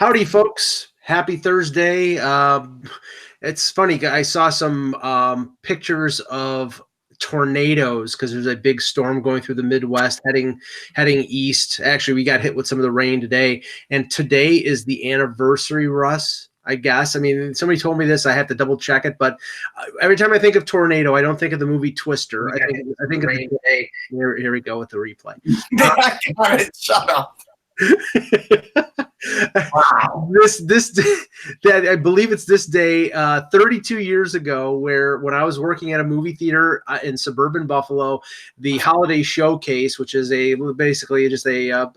Howdy, folks. Happy Thursday. It's funny. I saw some pictures of tornadoes because there's a big storm going through the Midwest heading east. Actually, we got hit with some of the rain today. And today is the anniversary, Russ, I guess. I mean, somebody told me this. I have to double check it. But every time I think of tornado, I don't think of the movie Twister. I think of rain today. Here we go with the replay. Shut up. Wow. That I believe it's this day 32 years ago, when I was working at a movie theater in suburban Buffalo, the Holiday Showcase, which is basically just a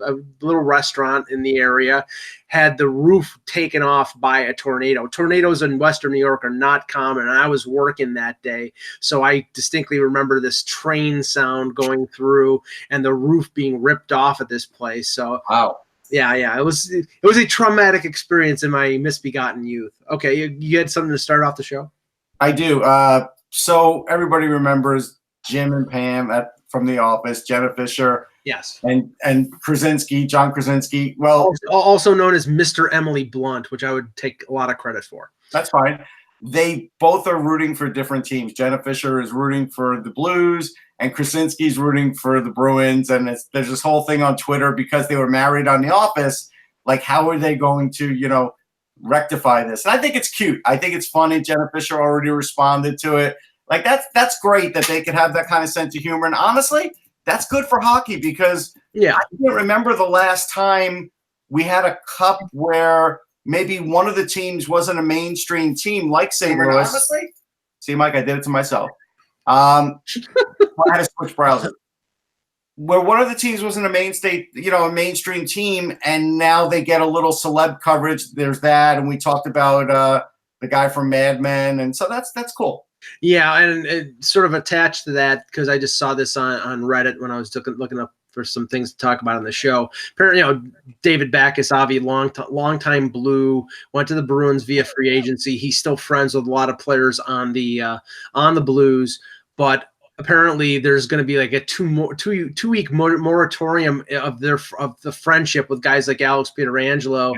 little restaurant in the area, had the roof taken off by a tornado. Tornadoes in Western New York are not common, and I was working that day, so I distinctly remember this train sound going through and the roof being ripped off at this place. So wow. Yeah. It was a traumatic experience in my misbegotten youth. Okay, you had something to start off the show? I do. So everybody remembers Jim and Pam from The Office, Jenna Fisher. Yes. And John Krasinski. Well, also known as Mr. Emily Blunt, which I would take a lot of credit for. That's fine. They both are rooting for different teams. Jenna Fisher is rooting for the Blues, and Krasinski's rooting for the Bruins. And there's this whole thing on Twitter because they were married on The Office. Like, how are they going to, rectify this? And I think it's cute. I think it's funny. Jenna Fisher already responded to it. Like, that's great that they could have that kind of sense of humor. And honestly, that's good for hockey because I can't remember the last time we had a cup where maybe one of the teams wasn't a mainstream team like St. Louis. Honestly? See, Mike, I did it to myself. I had to switch browser. Where one of the teams wasn't a mainstream team, and now they get a little celeb coverage. There's that, and we talked about the guy from Mad Men, and so that's cool. Yeah, and sort of attached to that, because I just saw this on Reddit when I was looking up for some things to talk about on the show. Apparently, David Backes, long-time Blue, went to the Bruins via free agency. He's still friends with a lot of players on the Blues, but apparently there's going to be like a two-week moratorium of the friendship with guys like Alex Pietrangelo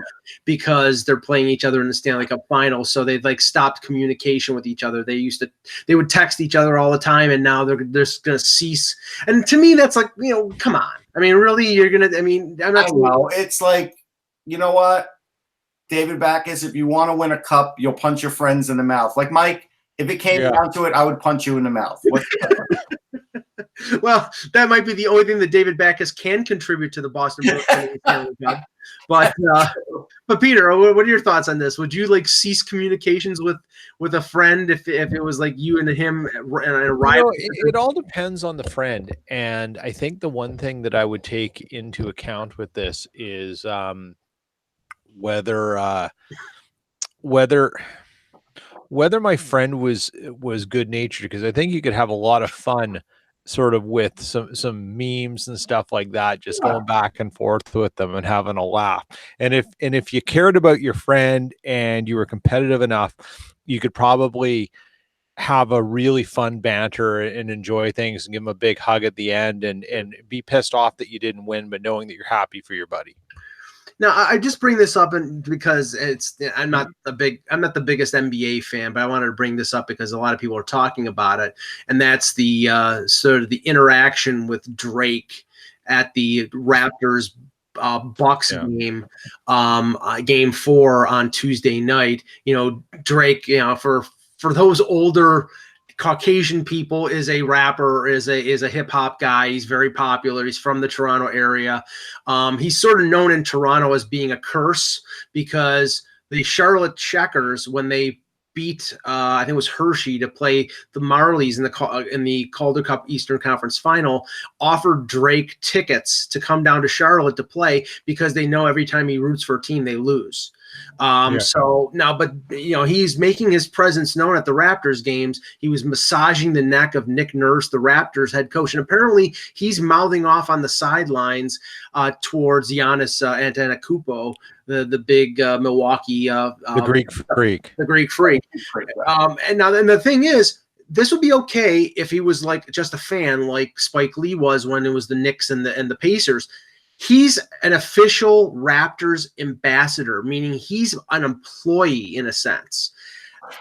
because they're playing each other in the Stanley Cup Finals. So they've stopped communication with each other. They would text each other all the time, and now they're just going to cease. And to me, that's like, come on. I mean, really, you're going to, I'm not. I know. It's like, you know what? David Backes, if you want to win a cup, you'll punch your friends in the mouth. Like, Mike, if it came down to it, I would punch you in the mouth. Well, that might be the only thing that David Backes can contribute to the Boston Bruins. But Peter, what are your thoughts on this? Would you cease communications with a friend if it was like you and him and a rival? It all depends on the friend, and I think the one thing that I would take into account with this is whether my friend was good natured, because I think you could have a lot of fun sort of with some memes and stuff like that, just going back and forth with them and having a laugh. And if you cared about your friend and you were competitive enough, you could probably have a really fun banter and enjoy things and give them a big hug at the end and be pissed off that you didn't win, but knowing that you're happy for your buddy. Now, I just bring this up because I'm not the biggest NBA fan, but I wanted to bring this up because a lot of people are talking about it, and that's the sort of the interaction with Drake at the Raptors Bucks game, game 4 on Tuesday night. Drake, for those older Caucasian people, is a rapper, is a hip hop guy. He's very popular. He's from the Toronto area. He's sort of known in Toronto as being a curse because the Charlotte Checkers, when they beat I think it was Hershey to play the Marlies in the Calder Cup Eastern Conference Final, offered Drake tickets to come down to Charlotte to play because they know every time he roots for a team they lose. So now, but he's making his presence known at the Raptors games. He was massaging the neck of Nick Nurse, the Raptors head coach, and apparently he's mouthing off on the sidelines towards Giannis Antetokounmpo, the big Milwaukee the Greek freak. The Greek freak. And the thing is, this would be okay if he was just a fan, like Spike Lee was when it was the Knicks and the Pacers. He's an official Raptors ambassador, meaning he's an employee in a sense.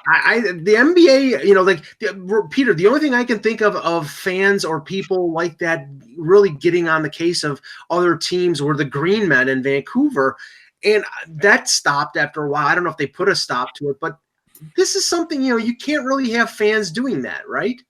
The NBA, Peter, the only thing I can think of fans or people like that really getting on the case of other teams were the Green Men in Vancouver. And that stopped after a while. I don't know if they put a stop to it, but this is something, you can't really have fans doing that, right?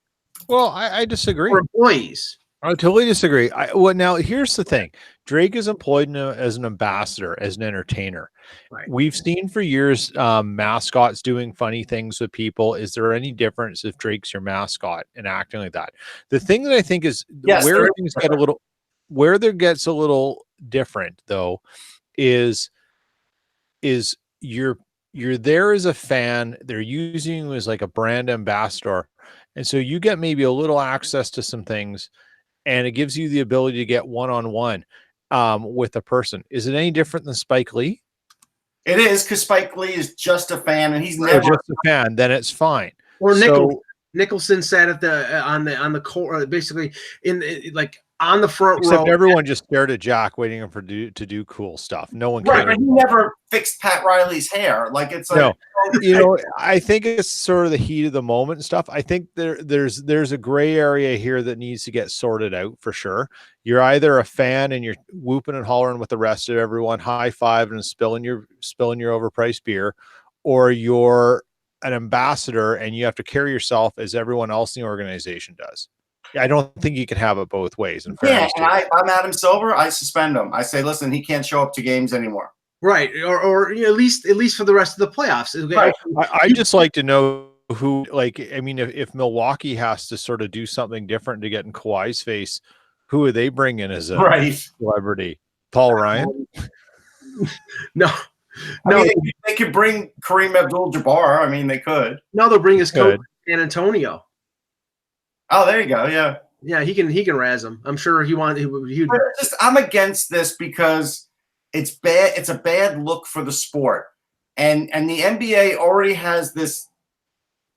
Well, I disagree. Or employees. I totally disagree. Well, now here's the thing. Drake is employed as an ambassador, as an entertainer. Right. We've seen for years mascots doing funny things with people. Is there any difference if Drake's your mascot and acting like that? The thing that I think is where things get where there gets a little different though is you're there as a fan. They're using you as like a brand ambassador. And so you get maybe a little access to some things, and it gives you the ability to get one-on-one with a person. Is it any different than Spike Lee? It is, because Spike Lee is just a fan, and he's never just a fan. Then it's fine. Or Nicholson sat at on the court, basically on the front row. Except everyone just stared at Jack, waiting for to do cool stuff. No one cared. Right, but he never fixed Pat Riley's hair. Like it's like no. I think it's sort of the heat of the moment and stuff. I think there's a gray area here that needs to get sorted out for sure. You're either a fan and you're whooping and hollering with the rest of everyone, high five and spilling your overpriced beer, or you're an ambassador and you have to carry yourself as everyone else in the organization does. I don't think you can have it both ways. And I'm Adam Silver. I suspend him. I say, listen, he can't show up to games anymore. Right, or at least for the rest of the playoffs. Right. I just like to know who. If Milwaukee has to sort of do something different to get in Kawhi's face, who are they bringing as a celebrity? Paul Ryan? No. They could bring Kareem Abdul-Jabbar. I mean, they could. No, they'll bring his coach, San Antonio. Oh, there you go. Yeah. Yeah, he can razz him. I'm sure I'm against this because it's bad. It's a bad look for the sport. And the NBA already has this.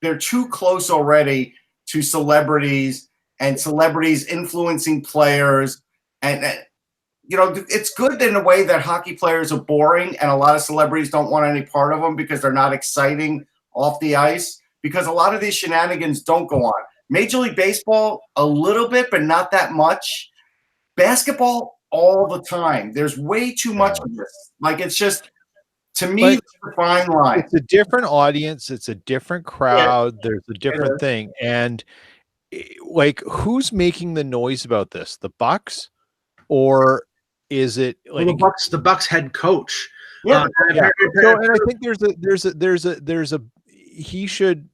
They're too close already to celebrities and celebrities influencing players. And it's good in a way that hockey players are boring and a lot of celebrities don't want any part of them because they're not exciting off the ice, because a lot of these shenanigans don't go on. Major League Baseball, a little bit, but not that much. Basketball, all the time. There's way too much of this. Like, it's just, to me, it's a fine line. It's a different audience. It's a different crowd. Yeah. There's a different thing. And, who's making the noise about this? The Bucks? Or is it the Bucks head coach? Yeah. So, and I think there's a he should.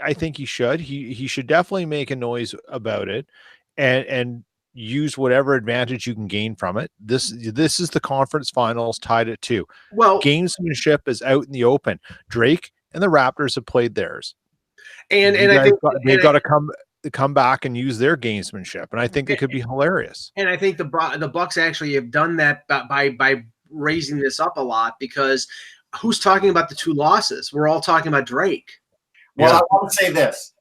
I think he should. He should definitely make a noise about it, and use whatever advantage you can gain from it. This is the conference finals, tied at 2. Well, gamesmanship is out in the open. Drake and the Raptors have played theirs, and I think they've got to come back and use their gamesmanship, and I think it could be hilarious. And I think the Bucks actually have done that by raising this up a lot, because who's talking about the 2 losses? We're all talking about Drake. Well, I want to say this.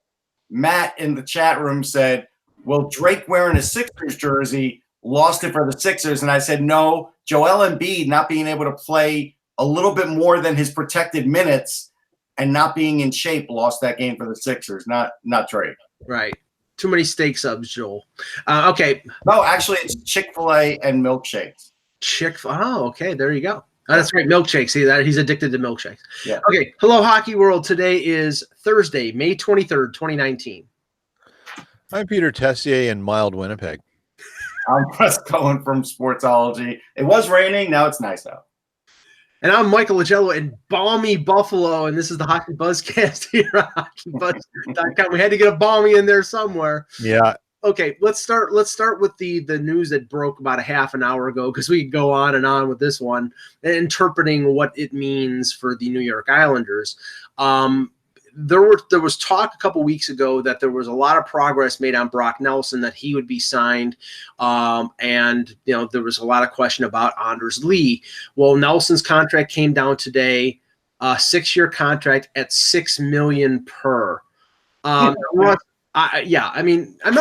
Matt in the chat room said, well, Drake wearing a Sixers jersey lost it for the Sixers. And I said, no, Joel Embiid not being able to play a little bit more than his protected minutes and not being in shape lost that game for the Sixers, not Drake. Right. Too many steak subs, Joel. Okay. No, actually, it's Chick-fil-A and milkshakes. Oh, okay. There you go. Oh, that's right. Milkshakes. See that? He's addicted to milkshakes. Yeah. Okay. Hello, Hockey World. Today is Thursday, May 23rd, 2019. I'm Peter Tessier in mild Winnipeg. I'm Chris Cohen from Sportsology. It was raining. Now it's nice out. And I'm Michael Lagello in balmy Buffalo, and this is the Hockey Buzzcast here on HockeyBuzz.com. We had to get a balmy in there somewhere. Yeah. Okay, let's start with the news that broke about a half an hour ago, because we could go on and on with this one, interpreting what it means for the New York Islanders. There was talk a couple weeks ago that there was a lot of progress made on Brock Nelson, that he would be signed, and there was a lot of question about Anders Lee. Well, Nelson's contract came down today, 6-year contract at $6 million per. I mean, I'm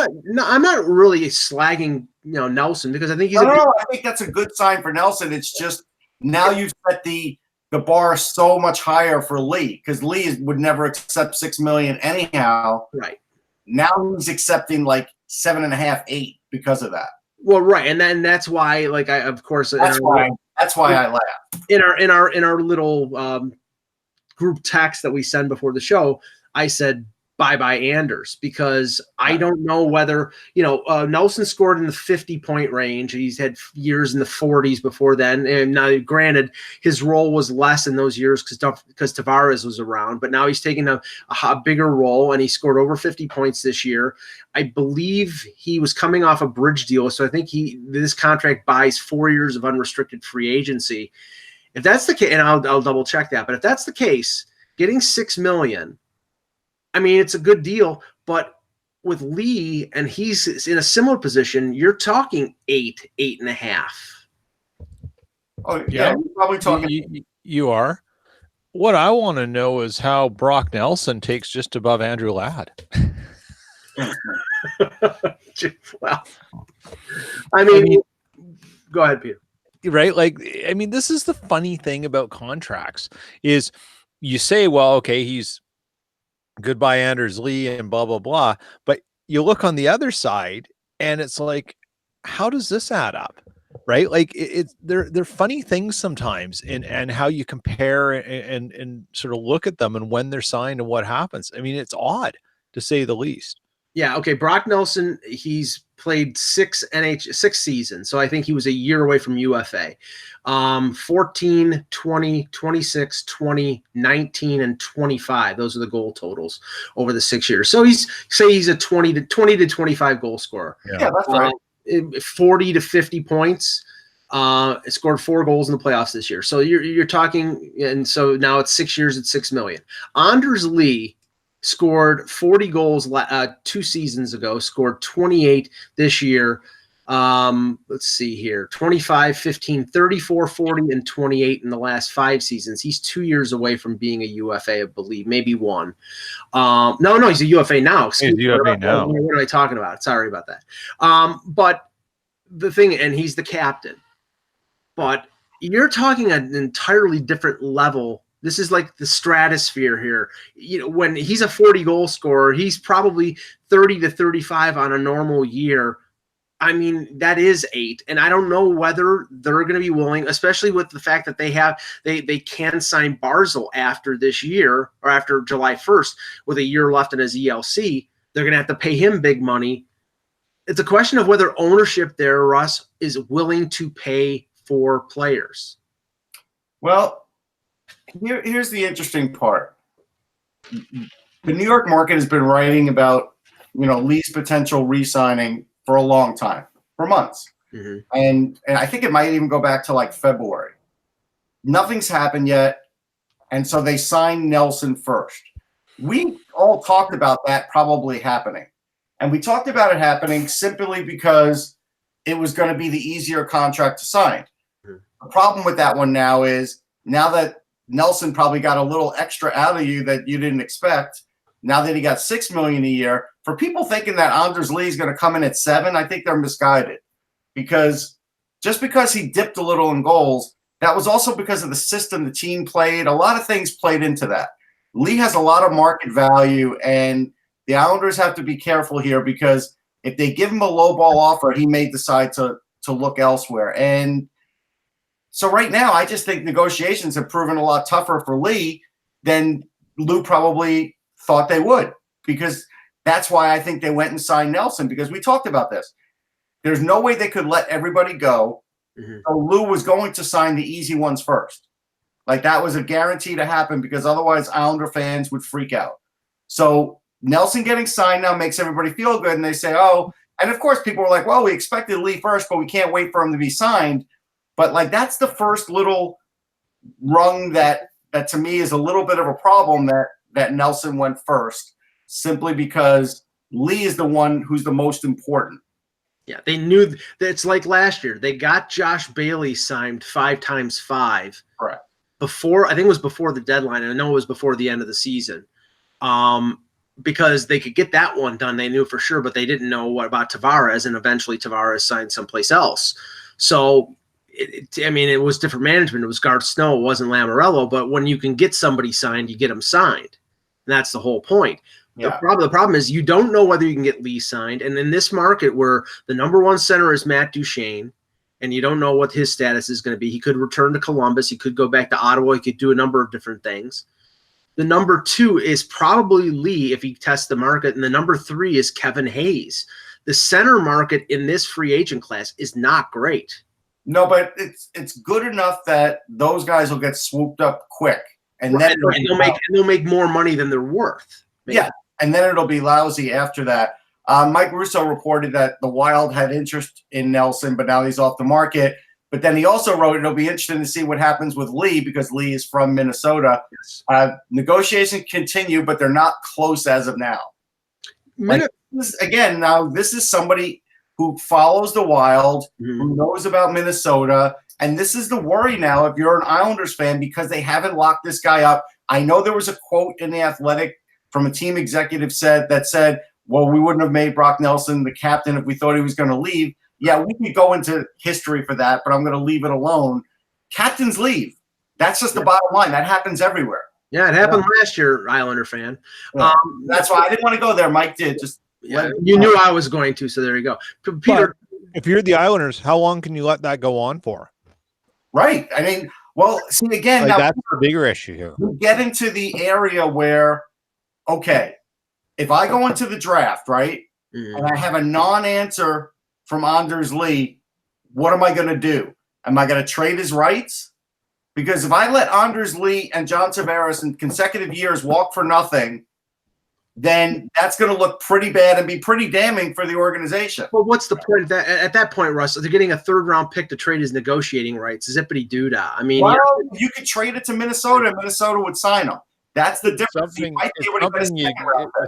not really slagging Nelson, because I think he's I think that's a good sign for Nelson. It's just now you've set the bar so much higher for Lee, because Lee would never accept $6 million anyhow. Right. Now he's accepting like 7.5, 8 because of that. Well, right, and then that's why, like, that's why I laugh. In our little group text that we send before the show, I said bye Anders, because I don't know whether Nelson scored in the 50-point range. He's had years in the 40s before then, and now granted his role was less in those years because Tavares was around, but now he's taking a bigger role, and he scored over 50 points this year. I believe he was coming off a bridge deal, so I think this contract buys 4 years of unrestricted free agency. If that's the case, and I'll double check that, but if that's the case, getting $6 million, I mean, it's a good deal, but with Lee, and he's in a similar position, you're talking 8.5. Oh, yeah, you're probably talking. You are. What I want to know is how Brock Nelson takes just above Andrew Ladd. Well, I mean, go ahead, Peter. Right? Like, I mean, this is the funny thing about contracts is you say, well, okay, he's goodbye Anders Lee and blah, blah, blah. But you look on the other side and it's like, how does this add up? Right? Like they're funny things sometimes and how you compare and sort of look at them and when they're signed and what happens. I mean, it's odd to say the least. Yeah. Okay. Brock Nelson, he's played 6 seasons. So I think he was a year away from UFA. 14, 20, 26, 20, 19, and 25. Those are the goal totals over the 6 years. So he's a 20 to 25 goal scorer. Yeah, that's right. 40 to 50 points. Scored 4 goals in the playoffs this year. So you're talking, and so now it's 6 years at $6 million. Anders Lee scored 40 goals 2 seasons ago, scored 28 this year. Let's see here, 25, 15, 34, 40, and 28 in the last 5 seasons. He's 2 years away from being a UFA, I believe, maybe 1. No, he's a UFA now. He's a UFA now. What am I talking about? Sorry about that. But the thing, and he's the captain, but you're talking an entirely different level. This is like the stratosphere here. When he's a 40 goal scorer, he's probably 30 to 35 on a normal year. I mean, that is 8. And I don't know whether they're going to be willing, especially with the fact that they can sign Barzal after this year or after July 1st with a year left in his ELC. They're going to have to pay him big money. It's a question of whether ownership there, Russ, is willing to pay for players. Well, here's the interesting part. The New York market has been writing about, Lee's potential re-signing for a long time, for months. Mm-hmm. And I think it might even go back to like February. Nothing's happened yet. And so they signed Nelson first. We all talked about that probably happening. And we talked about it happening simply because it was going to be the easier contract to sign. Mm-hmm. The problem with that one now is now that Nelson probably got a little extra out of you that you didn't expect. Now that he got $6 million a year, for people thinking that Anders Lee is going to come in at 7, I think they're misguided, because just because he dipped a little in goals, that was also because of the system the team played. A lot of things played into that. Lee has a lot of market value, and the Islanders have to be careful here, because if they give him a low ball offer, he may decide to look elsewhere. And so right now, I just think negotiations have proven a lot tougher for Lee than Lou probably thought they would, because that's why I think they went and signed Nelson, because we talked about this. There's no way they could let everybody go. Mm-hmm. So Lou was going to sign the easy ones first. Like, that was a guarantee to happen, because otherwise Islander fans would freak out. So Nelson getting signed now makes everybody feel good, and they say, oh, and of course people were like, well, we expected Lee first, but we can't wait for him to be signed. But like, that's the first little rung that to me is a little bit of a problem, that Nelson went first, simply because Lee is the one who's the most important. Yeah, they knew that. It's like last year. They got Josh Bailey signed 5 times 5. Correct. I think it was before the deadline, and I know it was before the end of the season. because they could get that one done. They knew for sure, but they didn't know what about Tavares, and eventually Tavares signed someplace else. So, it was different management. It was Garth Snow. It wasn't Lamoriello. But when you can get somebody signed, you get them signed. And that's the whole point. Yeah. The problem is you don't know whether you can get Lee signed. And in this market where the number one center is Matt Duchene, and you don't know what his status is going to be, he could return to Columbus. He could go back to Ottawa. He could do a number of different things. The number two is probably Lee if he tests the market, and the number three is Kevin Hayes. The center market in this free agent class is not great. No, but it's good enough that those guys will get swooped up quick, and then they'll make more money than they're worth. Maybe. Yeah, and then it'll be lousy after that. Mike Russo reported that the Wild had interest in Nelson, but now he's off the market. But then he also wrote it'll be interesting to see what happens with Lee because Lee is from Minnesota. Yes. Negotiations continue, but they're not close as of now. This is somebody who follows the Wild, who knows about Minnesota, and this is the worry now if you're an Islanders fan because they haven't locked this guy up. I know there was a quote in The Athletic from a team executive that said, well, we wouldn't have made Brock Nelson the captain if we thought he was going to leave. Yeah, we could go into history for that, but I'm going to leave it alone. Captains leave. That's just the bottom line. That happens everywhere. Yeah, it happened last year, Islander fan. Yeah. That's why I didn't want to go there. Mike did. You knew I was going to, so there you go. Peter, if you're the Islanders, how long can you let that go on for? Right. I mean, well, see, again, now, that's the bigger issue here. We get into the area where, okay, if I go into the draft, right, and I have a non-answer from Anders Lee, what am I going to do? Am I going to trade his rights? Because if I let Anders Lee and John Tavares in consecutive years walk for nothing, then that's going to look pretty bad and be pretty damning for the organization. Well, what's the point at that point, Russ? They're getting a third-round pick to trade his negotiating rights. Zippity doodah. I mean, you could trade it to Minnesota, and Minnesota would sign him. That's the difference. A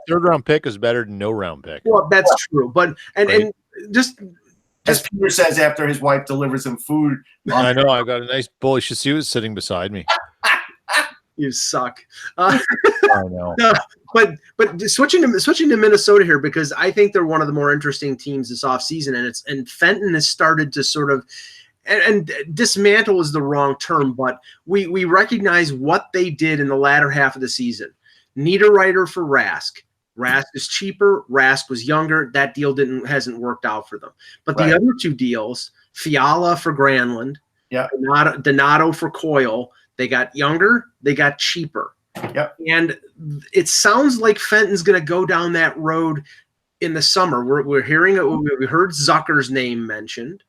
third-round pick is better than no round pick. Well, that's true, but and just as Peter says after his wife delivers him food. I know. I got a nice bowl of Shih sitting beside me. You suck. I know. No, but switching to Minnesota here because I think they're one of the more interesting teams this offseason, and Fenton has started to sort of and dismantle is the wrong term, but we recognize what they did in the latter half of the season. Niederreiter for Rask. Rask is cheaper. Rask was younger. That deal hasn't worked out for them. But the other two deals, Fiala for Granlund, Donato for Coyle, they got younger, they got cheaper. Yep. And it sounds like Fenton's going to go down that road in the summer. We're hearing it. We heard Zucker's name mentioned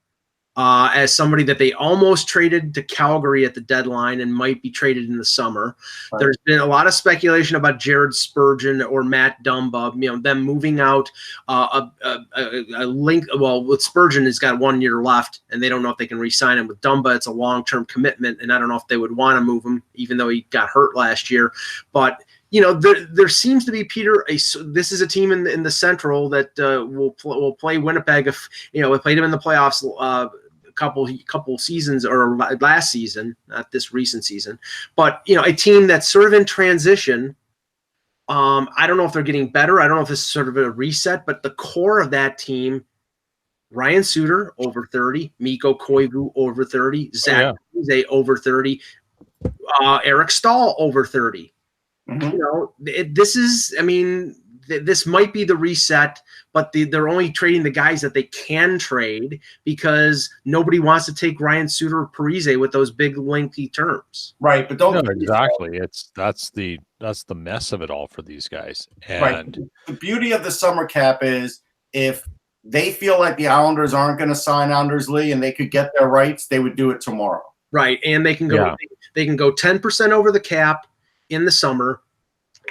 as somebody that they almost traded to Calgary at the deadline and might be traded in the summer. Right. There's been a lot of speculation about Jared Spurgeon or Matt Dumba, them moving out a link. Well, with Spurgeon, has got 1 year left, and they don't know if they can re-sign him. With Dumba, it's a long-term commitment, and I don't know if they would want to move him, even though he got hurt last year. But there seems to be, Peter. This is a team in the Central that will play Winnipeg if we played them in the playoffs. Couple seasons or last season, not this recent season, but a team that's sort of in transition. I don't know if they're getting better. I don't know if this is sort of a reset, but the core of that team, Ryan Suter over 30, Mikko Koivu over 30, Zach Parise over 30, Eric Stahl over 30. Mm-hmm. This might be the reset, but they're only trading the guys that they can trade because nobody wants to take Ryan Suter or Parise with those big lengthy terms. Right, but exactly. That's the mess of it all for these guys. And right. The beauty of the summer cap is if they feel like the Islanders aren't going to sign Anders Lee and they could get their rights, they would do it tomorrow. Right, and they can go 10% over the cap in the summer.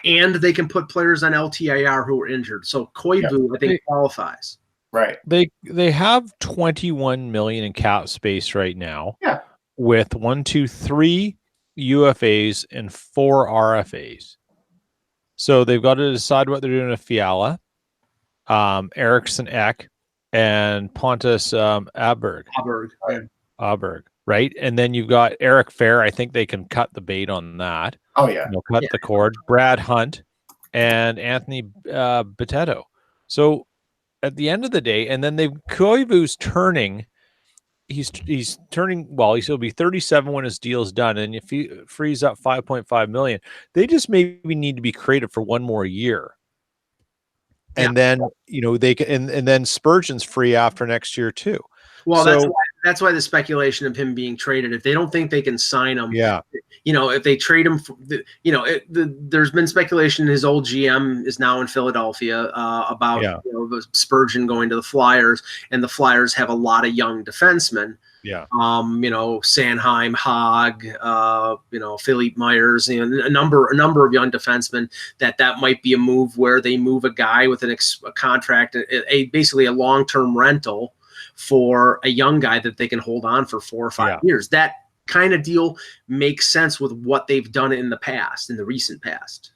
And they can put players on LTIR who are injured. So Koivu, I think, qualifies. Right. They have $21 million in cap space right now. Yeah. With 3 UFAs and 4 RFAs. So they've got to decide what they're doing with Fiala, Eriksson Ek, and Pontus Aberg. Aberg. Right. And then you've got Eric Fair. I think they can cut the bait on that. Oh, yeah. Cut the cord. Brad Hunt and Anthony Boteto. So at the end of the day, and then Koivu's turning. He's turning, well, he'll be 37 when his deal's done, and if he frees up 5.5 million, they just maybe need to be creative for one more year. And then they can, and then Spurgeon's free after next year too. Well, so, that's why the speculation of him being traded. If they don't think they can sign him, if they trade him, there's been speculation his old GM is now in Philadelphia about Spurgeon going to the Flyers, and the Flyers have a lot of young defensemen. Yeah. Sanheim, Haag, Philippe Myers, a number of young defensemen that might be a move where they move a guy with a contract, basically a long-term rental for a young guy that they can hold on for 4 or 5 years. That kind of deal makes sense with what they've done in the recent past.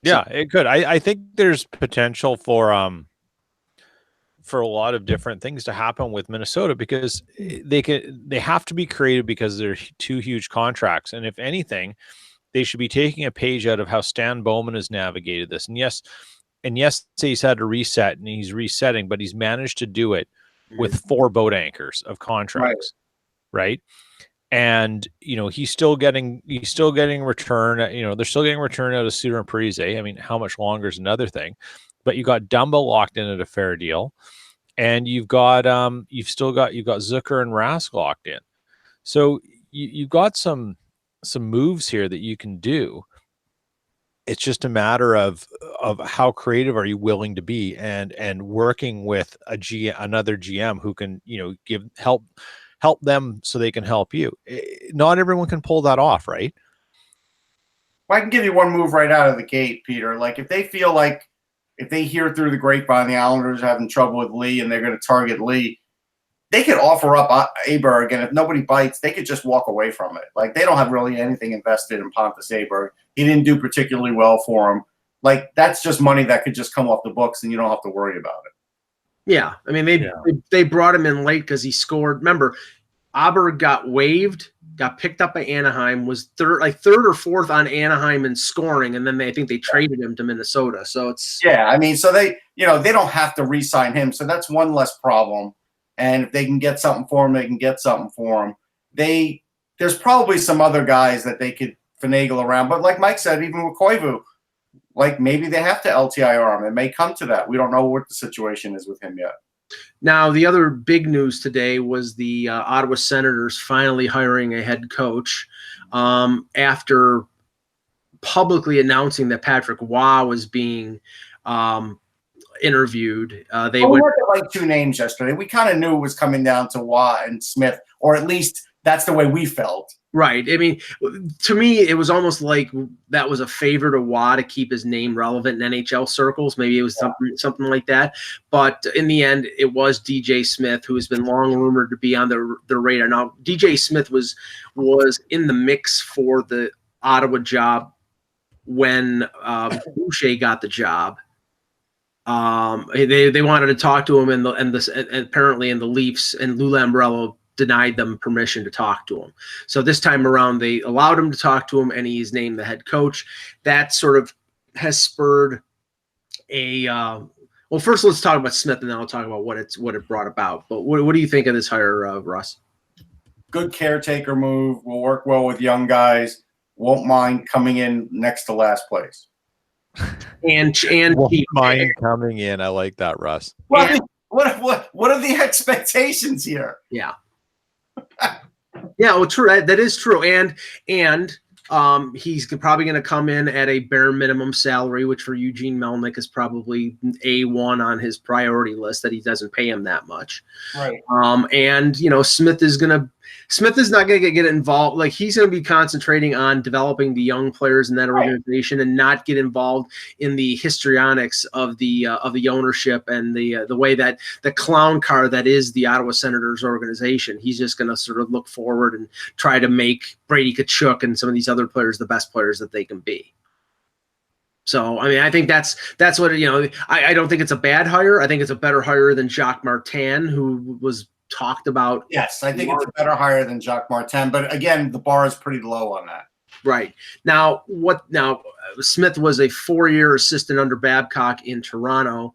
Yeah, it could. I think there's potential for a lot of different things to happen with Minnesota, because they have to be creative because they're two huge contracts. And if anything, they should be taking a page out of how Stan Bowman has navigated this. And yes, he's had to reset and he's resetting, but he's managed to do it with 4 boat anchors of contracts, right? And he's still getting return. They're still getting return out of Suter and Parise. I mean, how much longer is another thing, but you got Dumba locked in at a fair deal, and you've got Zucker and Rask locked in. So you've got some moves here that you can do. It's just a matter of how creative are you willing to be, and working with another GM who can help them so they can help you. Not everyone can pull that off, right? Well, I can give you one move right out of the gate, Peter. Like, if they feel like, if they hear through the grapevine the Islanders are having trouble with Lee and they're going to target Lee, they could offer up Aberg, and if nobody bites, they could just walk away from it. Like, they don't have really anything invested in Pontus Aberg. He didn't do particularly well for them. Like, that's just money that could just come off the books, and you don't have to worry about it. Yeah, I mean, they brought him in late because he scored. Remember, Aberg got waived, got picked up by Anaheim, was third or fourth on Anaheim in scoring, and then I think they traded him to Minnesota. So it's I mean, so they don't have to re-sign him, so that's one less problem. And if they can get something for him, they can get something for him. There's probably some other guys that they could finagle around, but like Mike said, even with Koivu, like, maybe they have to LTIR him. It may come to that. We don't know what the situation is with him yet. Now, the other big news today was the Ottawa Senators finally hiring a head coach after publicly announcing that Patrick Waugh was being interviewed. We had the right 2 names yesterday. We kind of knew it was coming down to Waugh and Smith, or at least that's the way we felt. Right. I mean, to me, it was almost like that was a favor to Waugh to keep his name relevant in NHL circles. Maybe it was something like that. But in the end, it was DJ Smith, who has been long rumored to be on the radar. Now, DJ Smith was in the mix for the Ottawa job when Boucher got the job. They wanted to talk to him, and apparently in the Leafs, and Lou Lamoriello denied them permission to talk to him. So this time around, they allowed him to talk to him, and he's named the head coach. That sort of has spurred a well, first let's talk about Smith, and then I'll talk about what it brought about. But what do you think of this hire, Russ? Good caretaker move. Will work well with young guys. Won't mind coming in next to last place. And won't mind coming in. I like that, Russ. Well, what are the expectations here? Yeah. Yeah, well, true. That is true. And he's probably going to come in at a bare minimum salary, which for Eugene Melnyk is probably A1 on his priority list, that he doesn't pay him that much. Right. And Smith is not going to get involved. Like, he's going to be concentrating on developing the young players in that organization, and not get involved in the histrionics of the ownership and the way that the clown car that is the Ottawa Senators organization. He's just going to sort of look forward and try to make Brady Tkachuk and some of these other players the best players that they can be. So, I mean, I think that's what, I don't think it's a bad hire. I think it's a better hire than Jacques Martin, who was talked about. Yes, I think it's a better hire than Jacques Martin. But again, the bar is pretty low on that. Right. Now, Smith was a 4-year assistant under Babcock in Toronto.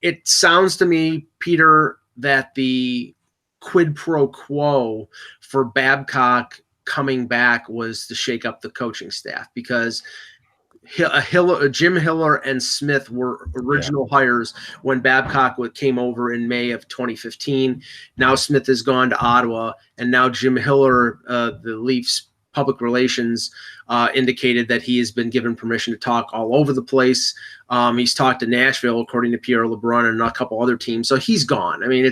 It sounds to me, Peter, that the quid pro quo for Babcock coming back was to shake up the coaching staff, because Jim Hiller and Smith were original hires when Babcock came over in May of 2015. Now Smith has gone to Ottawa, and now Jim Hiller, the Leafs public relations, indicated that he has been given permission to talk all over the place. He's talked to Nashville, according to Pierre LeBrun, and a couple other teams. So he's gone. I mean,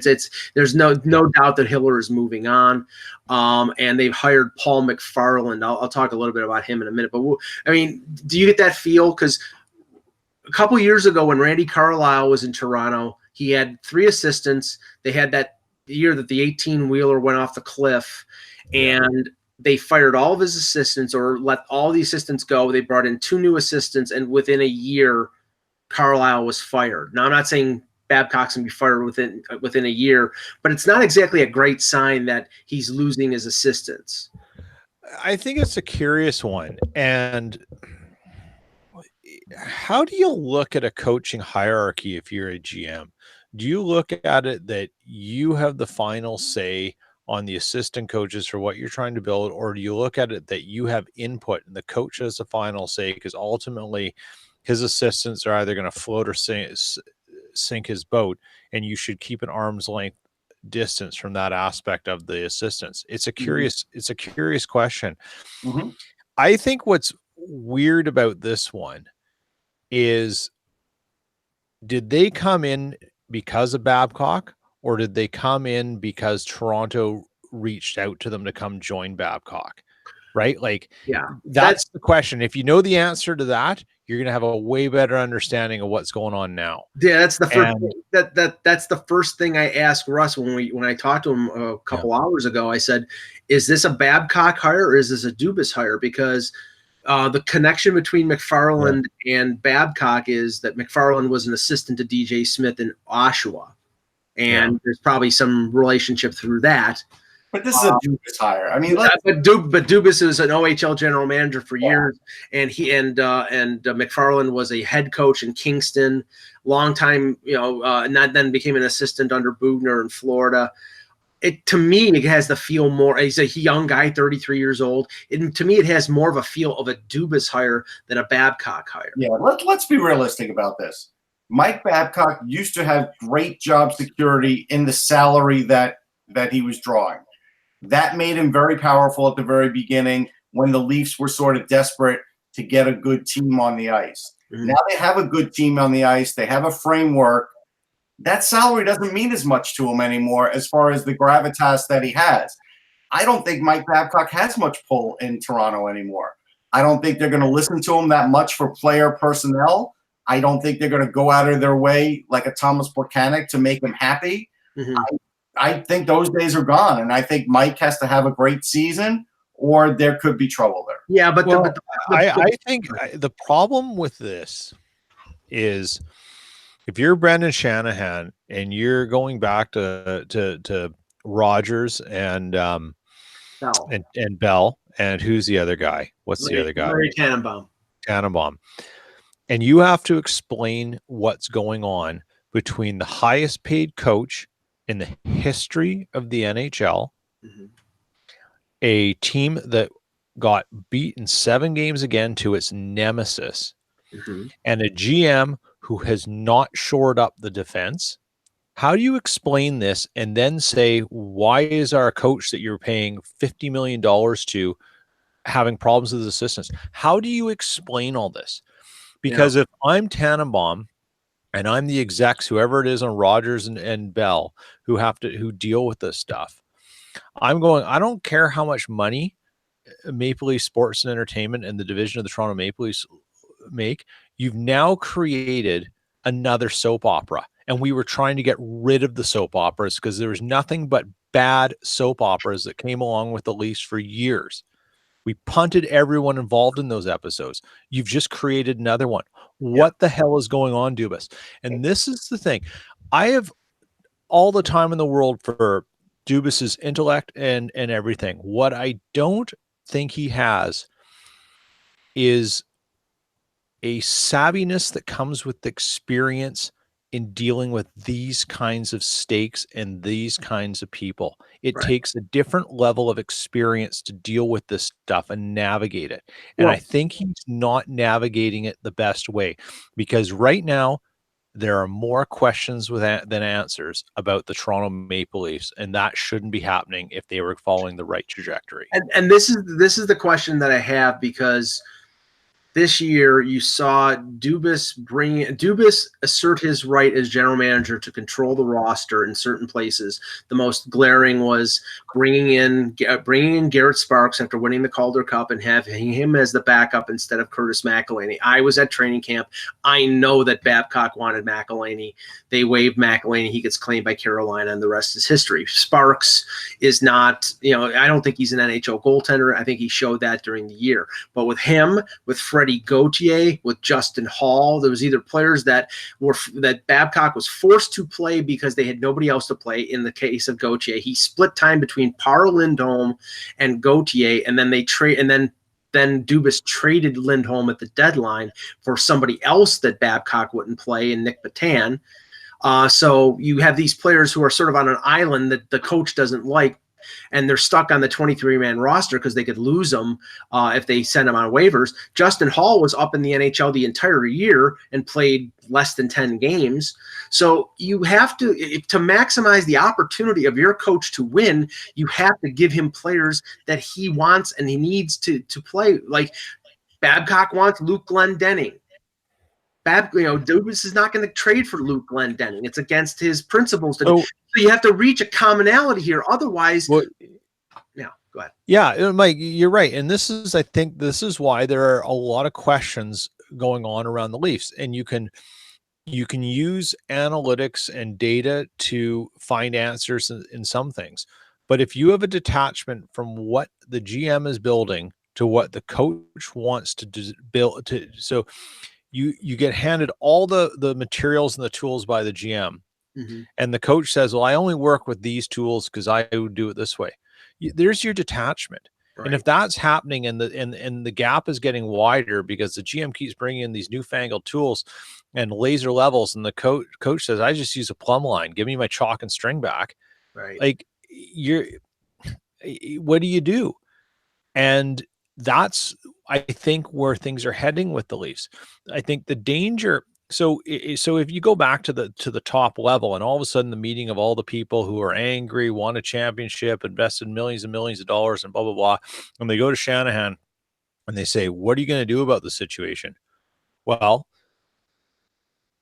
there's no doubt that Hiller is moving on. And they've hired Paul McFarland. I'll talk a little bit about him in a minute. But I mean, do you get that feel? Because a couple years ago, when Randy Carlyle was in Toronto, he had 3 assistants. They had that year that the 18-wheeler went off the cliff, and they fired all of his assistants, or let all the assistants go. They brought in 2 new assistants, and within a year, Carlisle was fired. Now, I'm not saying Babcock's going to be fired within a year, but it's not exactly a great sign that he's losing his assistants. I think it's a curious one. And how do you look at a coaching hierarchy if you're a GM? Do you look at it that you have the final say on the assistant coaches for what you're trying to build, or do you look at it that you have input and the coach has the final say, because ultimately his assistants are either going to float or sink his boat, and you should keep an arm's length distance from that aspect of the assistants? It's a curious question. Mm-hmm. I think what's weird about this one is, did they come in because of Babcock, or did they come in because Toronto reached out to them to come join Babcock? Right? Like, that's the question. If you know the answer to that, you're going to have a way better understanding of what's going on now. Yeah, that's the first that's the first thing I asked Russ when I talked to him a couple hours ago. I said, "Is this a Babcock hire or is this a Dubas hire?" Because the connection between McFarland and Babcock is that McFarland was an assistant to DJ Smith in Oshawa, and there's probably some relationship through that. But this is a Dubas hire. I mean, but Dubas is an OHL general manager for years, and McFarland was a head coach in Kingston, long time, and then became an assistant under Bugner in Florida. To me, it has the feel more. He's a young guy, 33 years old. To me, it has more of a feel of a Dubas hire than a Babcock hire. Yeah, let's be realistic about this. Mike Babcock used to have great job security in the salary that he was drawing. That made him very powerful at the very beginning when the Leafs were sort of desperate to get a good team on the ice. Mm-hmm. Now they have a good team on the ice. They have a framework. That salary doesn't mean as much to him anymore as far as the gravitas that he has. I don't think Mike Babcock has much pull in Toronto anymore. I don't think they're going to listen to him that much for player personnel. I don't think they're going to go out of their way like a Thomas Plekanec to make him happy. Mm-hmm. I think those days are gone, and I think Mike has to have a great season, or there could be trouble there. Yeah, but I think the problem with this is, if you're Brendan Shanahan and you're going back to Rogers and Bell, and who's the other guy? What's the other guy? Larry Tannenbaum. And you have to explain what's going on between the highest paid coach in the history of the NHL, a team that got beaten 7 games again to its nemesis, and a GM who has not shored up the defense. How do you explain this and then say, why is our coach that you're paying $50 million to having problems with his assistants? How do you explain all this? Because if I'm Tannenbaum and I'm the execs, whoever it is on Rogers and Bell, who deal with this stuff, I'm going, I don't care how much money Maple Leaf Sports and Entertainment and the division of the Toronto Maple Leafs make. You've now created another soap opera. And we were trying to get rid of the soap operas because there was nothing but bad soap operas that came along with the Leafs for years. We punted everyone involved in those episodes. You've just created another one. What the hell is going on, Dubas? And this is the thing. I have all the time in the world for Dubas's intellect and everything. What I don't think he has is a savviness that comes with experience in dealing with these kinds of stakes and these kinds of people. It Right. takes a different level of experience to deal with this stuff and navigate it. And I Well, think he's not navigating it the best way, because right now there are more questions than answers about the Toronto Maple Leafs, and that shouldn't be happening if they were following the right trajectory. and this is the question that I have, because this year you saw Dubas assert his right as general manager to control the roster in certain places. The most glaring was bringing in Garrett Sparks after winning the Calder Cup and having him as the backup instead of Curtis McElhinney. I was at training camp. I know that Babcock wanted McElhinney. They waived McElhinney. He gets claimed by Carolina, and the rest is history. Sparks is not, I don't think he's an NHL goaltender. I think he showed that during the year. But with him, with Freddie Gauthier, with Justin Hall, there was either players that Babcock was forced to play because they had nobody else to play. In the case of Gauthier, he split time between Par Lindholm and Gauthier, and then then Dubas traded Lindholm at the deadline for somebody else that Babcock wouldn't play, and Nick Patan. So you have these players who are sort of on an island that the coach doesn't like, and they're stuck on the 23-man roster because they could lose them if they send them on waivers. Justin Hall was up in the NHL the entire year and played less than 10 games. So you have to maximize the opportunity of your coach to win, you have to give him players that he wants and he needs to play. Like Babcock wants Luke Glendening. Dubas is not going to trade for Luke Glendening. It's against his principles. So you have to reach a commonality here. Otherwise, go ahead. Yeah, Mike, you're right. And I think this is why there are a lot of questions going on around the Leafs. And you can use analytics and data to find answers in some things. But if you have a detachment from what the GM is building to what the coach wants to build, so you get handed all the materials and the tools by the GM, and the coach says, well, I only work with these tools because I would do it this way. There's your detachment. Right. And if that's happening and the gap is getting wider because the GM keeps bringing in these newfangled tools and laser levels, and the coach says, I just use a plumb line, give me my chalk and string back. Right. Like, what do you do? And that's, I think, where things are heading with the Leafs. I think the danger. So if you go back to the top level, and all of a sudden the meeting of all the people who are angry, won a championship, invested millions and millions of dollars, and blah blah blah, and they go to Shanahan and they say, "What are you going to do about the situation?" Well,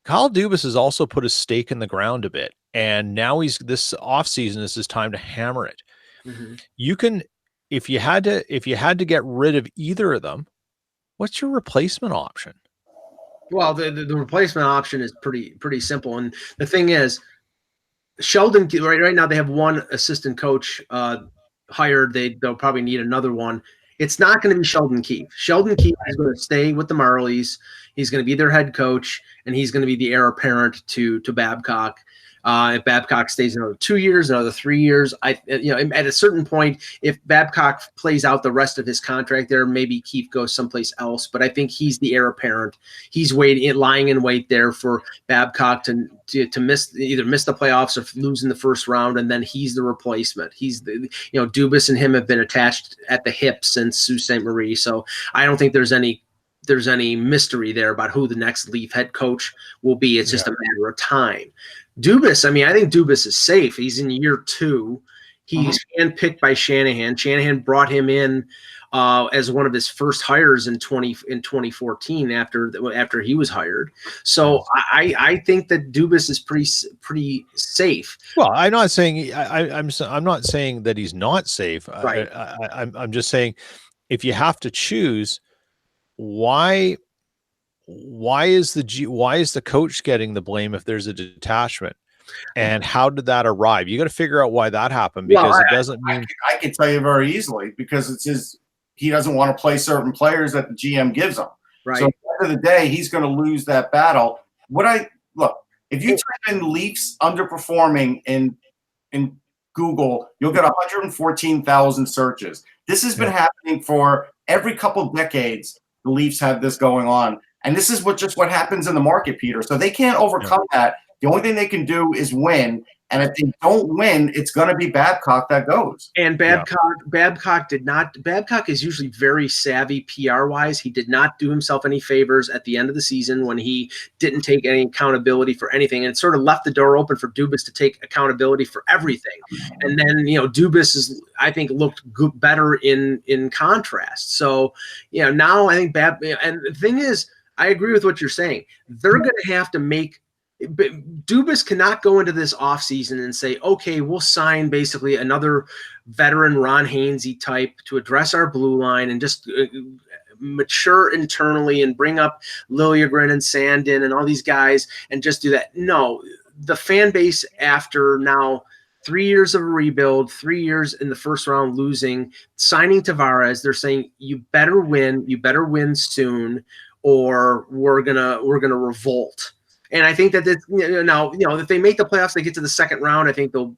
Kyle Dubas has also put his stake in the ground a bit, and now this offseason is his time to hammer it. You can. If you had to get rid of either of them, what's your replacement option? Well, the replacement option is pretty simple. And the thing is, Sheldon, right now they have one assistant coach hired. They'll probably need another one. It's not going to be Sheldon Keefe. Sheldon Keefe is going to stay with the Marlies. He's going to be their head coach, and he's going to be the heir apparent to Babcock. If Babcock stays another 2 years, another 3 years, at a certain point, if Babcock plays out the rest of his contract there, maybe Keefe goes someplace else. But I think he's the heir apparent. He's lying in wait there for Babcock to either miss the playoffs or lose in the first round, and then he's the replacement. He's Dubas and him have been attached at the hip since Sault Ste. Marie, so I don't think there's any mystery there about who the next Leaf head coach will be. It's just a matter of time. Dubas, I think Dubas is safe. He's in year 2. He's handpicked by Shanahan. Shanahan brought him in as one of his first hires in 2014 after he was hired. So I think that Dubas is pretty safe. Well, I'm not saying I'm not saying that he's not safe. Right. I'm just saying, if you have to choose, why is the coach getting the blame if there's a detachment, and how did that arrive? You got to figure out why that happened, because it doesn't mean I can tell you very easily, because he doesn't want to play certain players that the GM gives him. Right. So at the end of the day, he's going to lose that battle. If you type in Leafs underperforming in Google, you'll get 114,000 searches. This has been happening for every couple decades. The Leafs have this going on. And this is what happens in the market, Peter. So they can't overcome that. The only thing they can do is win. And if they don't win, it's going to be Babcock that goes. And Babcock did not. Babcock is usually very savvy PR-wise. He did not do himself any favors at the end of the season when he didn't take any accountability for anything, and it sort of left the door open for Dubas to take accountability for everything. And then Dubas is, I think, looked better in contrast. So now I think and the thing is, I agree with what you're saying. They're going to have to make. Dubas cannot go into this offseason and say, okay, we'll sign basically another veteran Ron Hainsey type to address our blue line and just mature internally and bring up Liljegren and Sandin and all these guys and just do that. No, the fan base, after now 3 years of a rebuild, 3 years in the first round losing, signing Tavares, they're saying you better win soon, or we're gonna revolt. And I think that now, if they make the playoffs, they get to the second round, I think the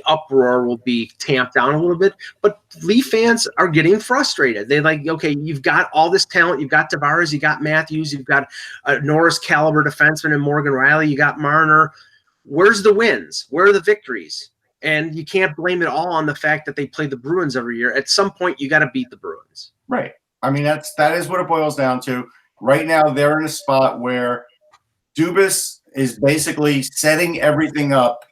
uproar will be tamped down a little bit. But Leaf fans are getting frustrated. They're like, okay, you've got all this talent. You've got Tavares, you got Matthews, you've got a Norris caliber defenseman and Morgan Riley, you got Marner. Where's the wins? Where are the victories? And you can't blame it all on the fact that they play the Bruins every year. At some point, you got to beat the Bruins. Right. I mean, that is what it boils down to. Right now, they're in a spot where Dubas is basically setting everything up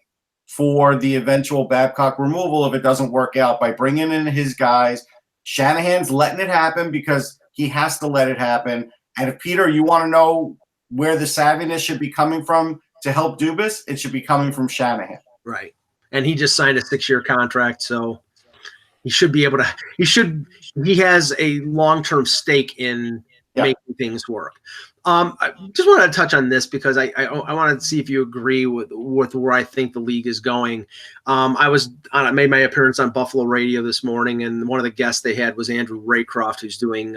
for the eventual Babcock removal if it doesn't work out by bringing in his guys. Shanahan's letting it happen because he has to let it happen. And if, Peter, you want to know where the savviness should be coming from to help Dubas, it should be coming from Shanahan. Right. And he just signed a 6-year contract, so he should be able to – he has a long-term stake in – making things work. I just wanted to touch on this because I wanted to see if you agree with where I think the league is going. I made my appearance on Buffalo Radio this morning, and one of the guests they had was Andrew Raycroft, who's doing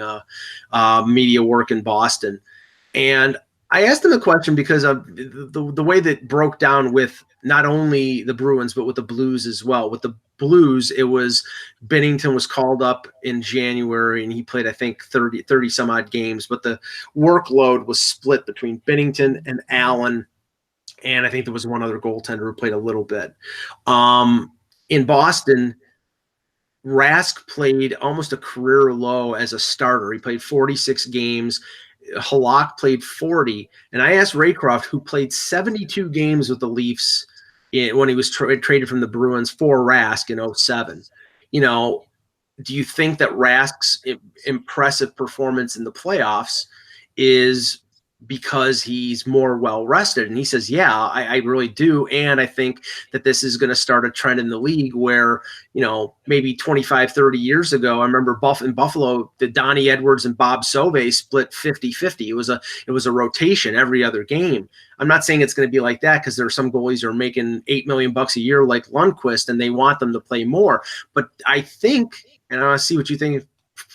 media work in Boston. And I asked him a question because of the way that it broke down with not only the Bruins, but with the Blues as well. With the Blues, it was Binnington was called up in January, and he played, I think, 30 some odd games. But the workload was split between Binnington and Allen, and I think there was one other goaltender who played a little bit. In Boston, Rask played almost a career low as a starter. He played 46 games. Halak played 40, and I asked Raycroft, who played 72 games with the Leafs when he was traded from the Bruins for Rask in 2007. Do you think that Rask's impressive performance in the playoffs is because he's more well-rested? And he says, yeah, I really do. And I think that this is going to start a trend in the league where, maybe 25, 30 years ago, I remember in Buffalo, the Donnie Edwards and Bob Sauvé split 50-50. It was a rotation every other game. I'm not saying it's going to be like that because there are some goalies who are making $8 million a year like Lundqvist, and they want them to play more. But I think, and I want to see what you think,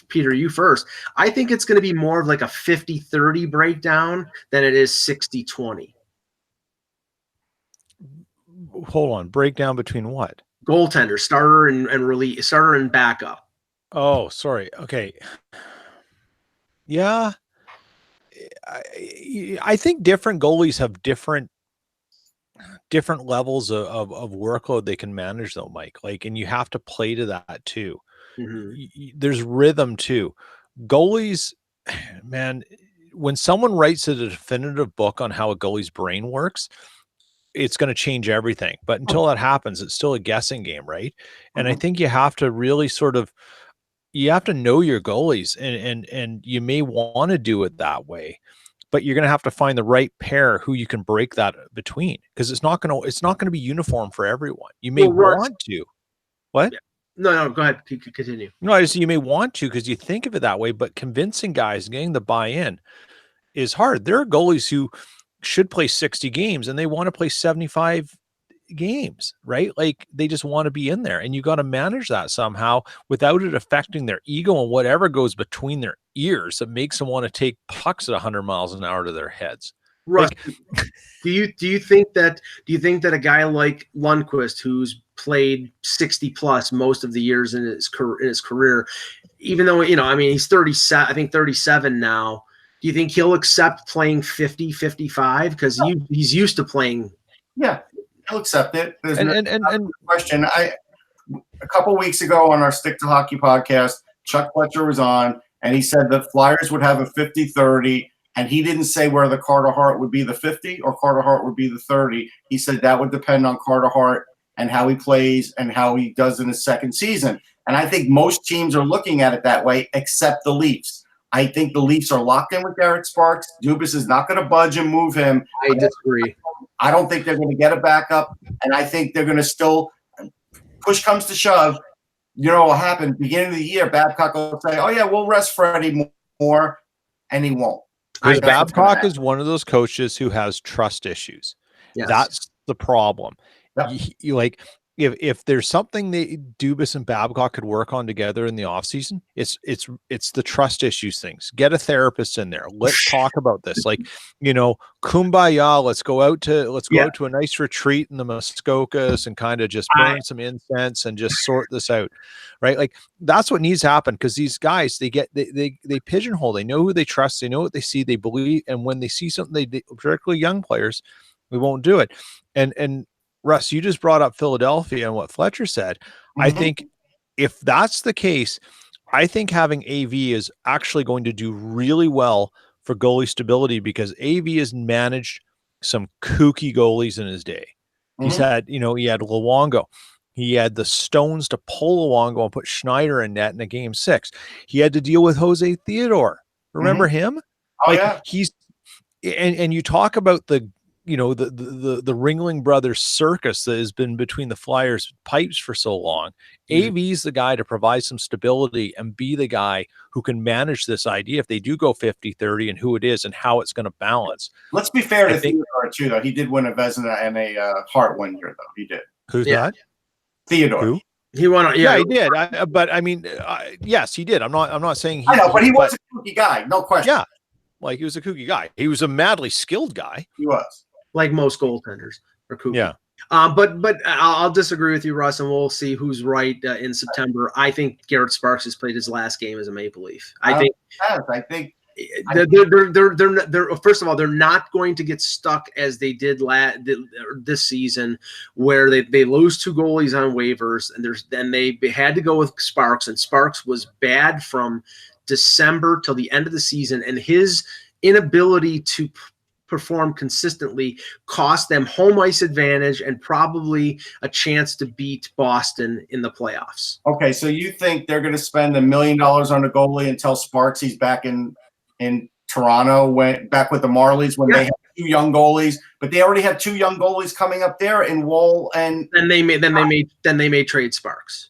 Peter, you first. I think it's going to be more of like a 50-30 breakdown than it is 60-20. Hold on. Breakdown between what? Goaltender, starter and backup. Oh, sorry. Okay. Yeah. I think different goalies have different levels of workload they can manage though, Mike. And you have to play to that too. Mm-hmm. There's rhythm too. Goalies, man, when someone writes a definitive book on how a goalie's brain works, it's going to change everything. But until that happens, it's still a guessing game, right? And I think you have to really you have to know your goalies, and you may want to do it that way, but you're going to have to find the right pair who you can break that between, because it's not going to be uniform for everyone. You may want to. What? Yeah. No, go ahead. Continue. No, you may want to because you think of it that way, but convincing guys, getting the buy-in is hard. There are goalies who should play 60 games and they want to play 75 games, right? They just want to be in there, and you got to manage that somehow without it affecting their ego and whatever goes between their ears that makes them want to take pucks at 100 miles an hour to their heads. Russ, do you think that a guy like Lundqvist, who's played 60 plus most of the years in his career. Even though, he's 37, I think 37 now. Do you think he'll accept playing 50, 55? Because he's used to playing. Yeah, he'll accept it. There's no question. A couple weeks ago on our Stick to Hockey podcast, Chuck Fletcher was on, and he said the Flyers would have a 50-30, and he didn't say whether Carter Hart would be the 50 or Carter Hart would be the 30. He said that would depend on Carter Hart and how he plays and how he does in his second season. And I think most teams are looking at it that way, except the Leafs. I think the Leafs are locked in with Garrett Sparks. Dubas is not going to budge and move him. I disagree. I don't think they're going to get a backup, and I think they're going to still – push comes to shove, what will happen? Beginning of the year, Babcock will say, "Oh yeah, we'll rest Freddie more," and he won't. Because Babcock is one of those coaches who has trust issues. Yes. That's the problem. Yep. You like if there's something that Dubas and Babcock could work on together in the offseason, it's the trust issues things. Get a therapist in there. Let's talk about this. Like, kumbaya, let's go out to a nice retreat in the Muskokas and kind of just burn some incense and just sort this out. Right? Like that's what needs to happen, because these guys, they pigeonhole. They know who they trust, they know what they see, they believe, and when they see something, they particularly young players, we won't do it. And Russ, you just brought up Philadelphia and what Fletcher said. Mm-hmm. I think if that's the case, I think having AV is actually going to do really well for goalie stability, because AV has managed some kooky goalies in his day. Mm-hmm. He's had, he had Luongo. He had the stones to pull Luongo and put Schneider in net in a game 6. He had to deal with Jose Theodore. Remember him? Oh, yeah. He's and you talk about the Ringling Brothers circus that has been between the Flyers pipes for so long. AV is the guy to provide some stability and be the guy who can manage this idea if they do go 50-30 and who it is and how it's going to balance. Let's be fair to Theodore too, though. He did win a Vezina and a Hart 1 year, though. He did. Who's that? Theodore. Who? He won. Yeah, he did. Yes, he did. I'm not saying. I know, but he was a kooky guy, no question. Yeah, like he was a kooky guy. He was a madly skilled guy. He was. Like most goaltenders are kooky. Yeah. But I'll disagree with you, Russ, and we'll see who's right in September. I think Garrett Sparks has played his last game as a Maple Leaf. I think they're first of all, they're not going to get stuck as they did this season, where they lose 2 goalies on waivers, and they had to go with Sparks, and Sparks was bad from December till the end of the season, and his inability to perform consistently cost them home ice advantage and probably a chance to beat Boston in the playoffs. Okay, so you think they're going to spend $1 million on a goalie until Sparks he's back in Toronto, back with the Marlies when they have 2 young goalies, but they already have 2 young goalies coming up there in Woll and then they may trade Sparks.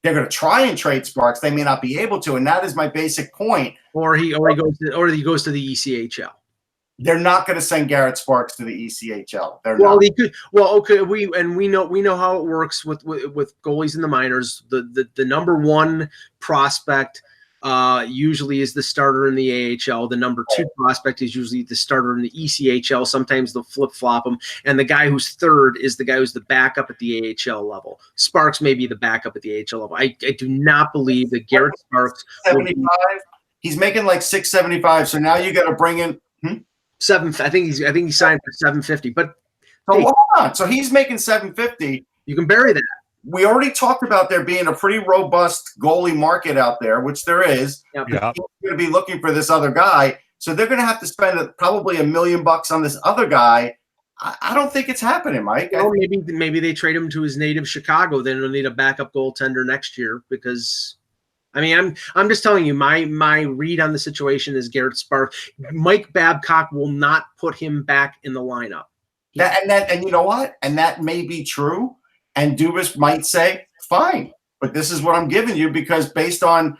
They're going to try and trade Sparks. They may not be able to, and that is my basic point. Or he goes to the ECHL. They're not going to send Garrett Sparks to the ECHL. They're not. He could. Well, okay. We know how it works with goalies in the minors. The number 1 prospect usually is the starter in the AHL. The number 2 prospect is usually the starter in the ECHL. Sometimes they'll flip flop them, and the guy who's third is the guy who's the backup at the AHL level. Sparks may be the backup at the AHL level. I do not believe that Garrett Sparks 75. He's making like $675. So now you got to bring in. I think he signed for $750. But hold on. So he's making $750. You can bury that. We already talked about there being a pretty robust goalie market out there, which there is. Yeah. He's going to be looking for this other guy. So they're going to have to spend probably $1 million on this other guy. I don't think it's happening, Mike. Well, maybe they trade him to his native Chicago. Then they'll need a backup goaltender next year because. I mean, I'm just telling you, my read on the situation is Garrett Sparks. Mike Babcock will not put him back in the lineup. And you know what? And that may be true. And Dubas might say, fine, but this is what I'm giving you because based on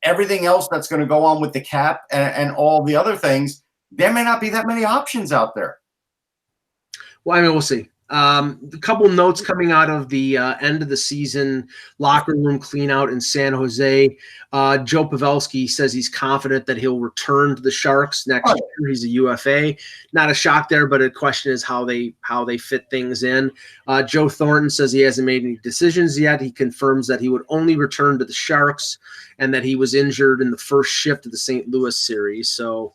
everything else that's going to go on with the cap and all the other things, there may not be that many options out there. Well, I mean, we'll see. A couple notes coming out of the end of the season locker room clean out in San Jose. Joe Pavelski says he's confident that he'll return to the Sharks next year. He's a UFA. Not a shock there, but a question is how they fit things in. Joe Thornton says he hasn't made any decisions yet. He confirms that he would only return to the Sharks and that he was injured in the first shift of the St. Louis series. So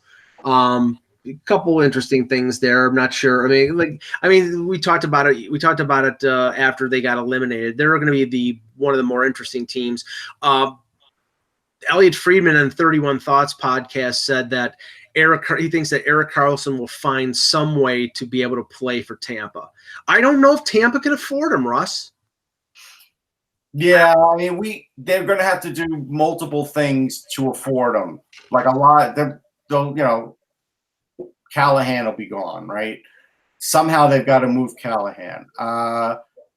a couple interesting things there. I'm not sure. We talked about it. We talked about it after they got eliminated. They're going to be one of the more interesting teams. Elliot Friedman on 31 Thoughts podcast said that he thinks that Erik Karlsson will find some way to be able to play for Tampa. I don't know if Tampa can afford him, Russ. Yeah, I mean, they're going to have to do multiple things to afford him. Like a lot, they'll Callahan will be gone, right? Somehow they've got to move Callahan.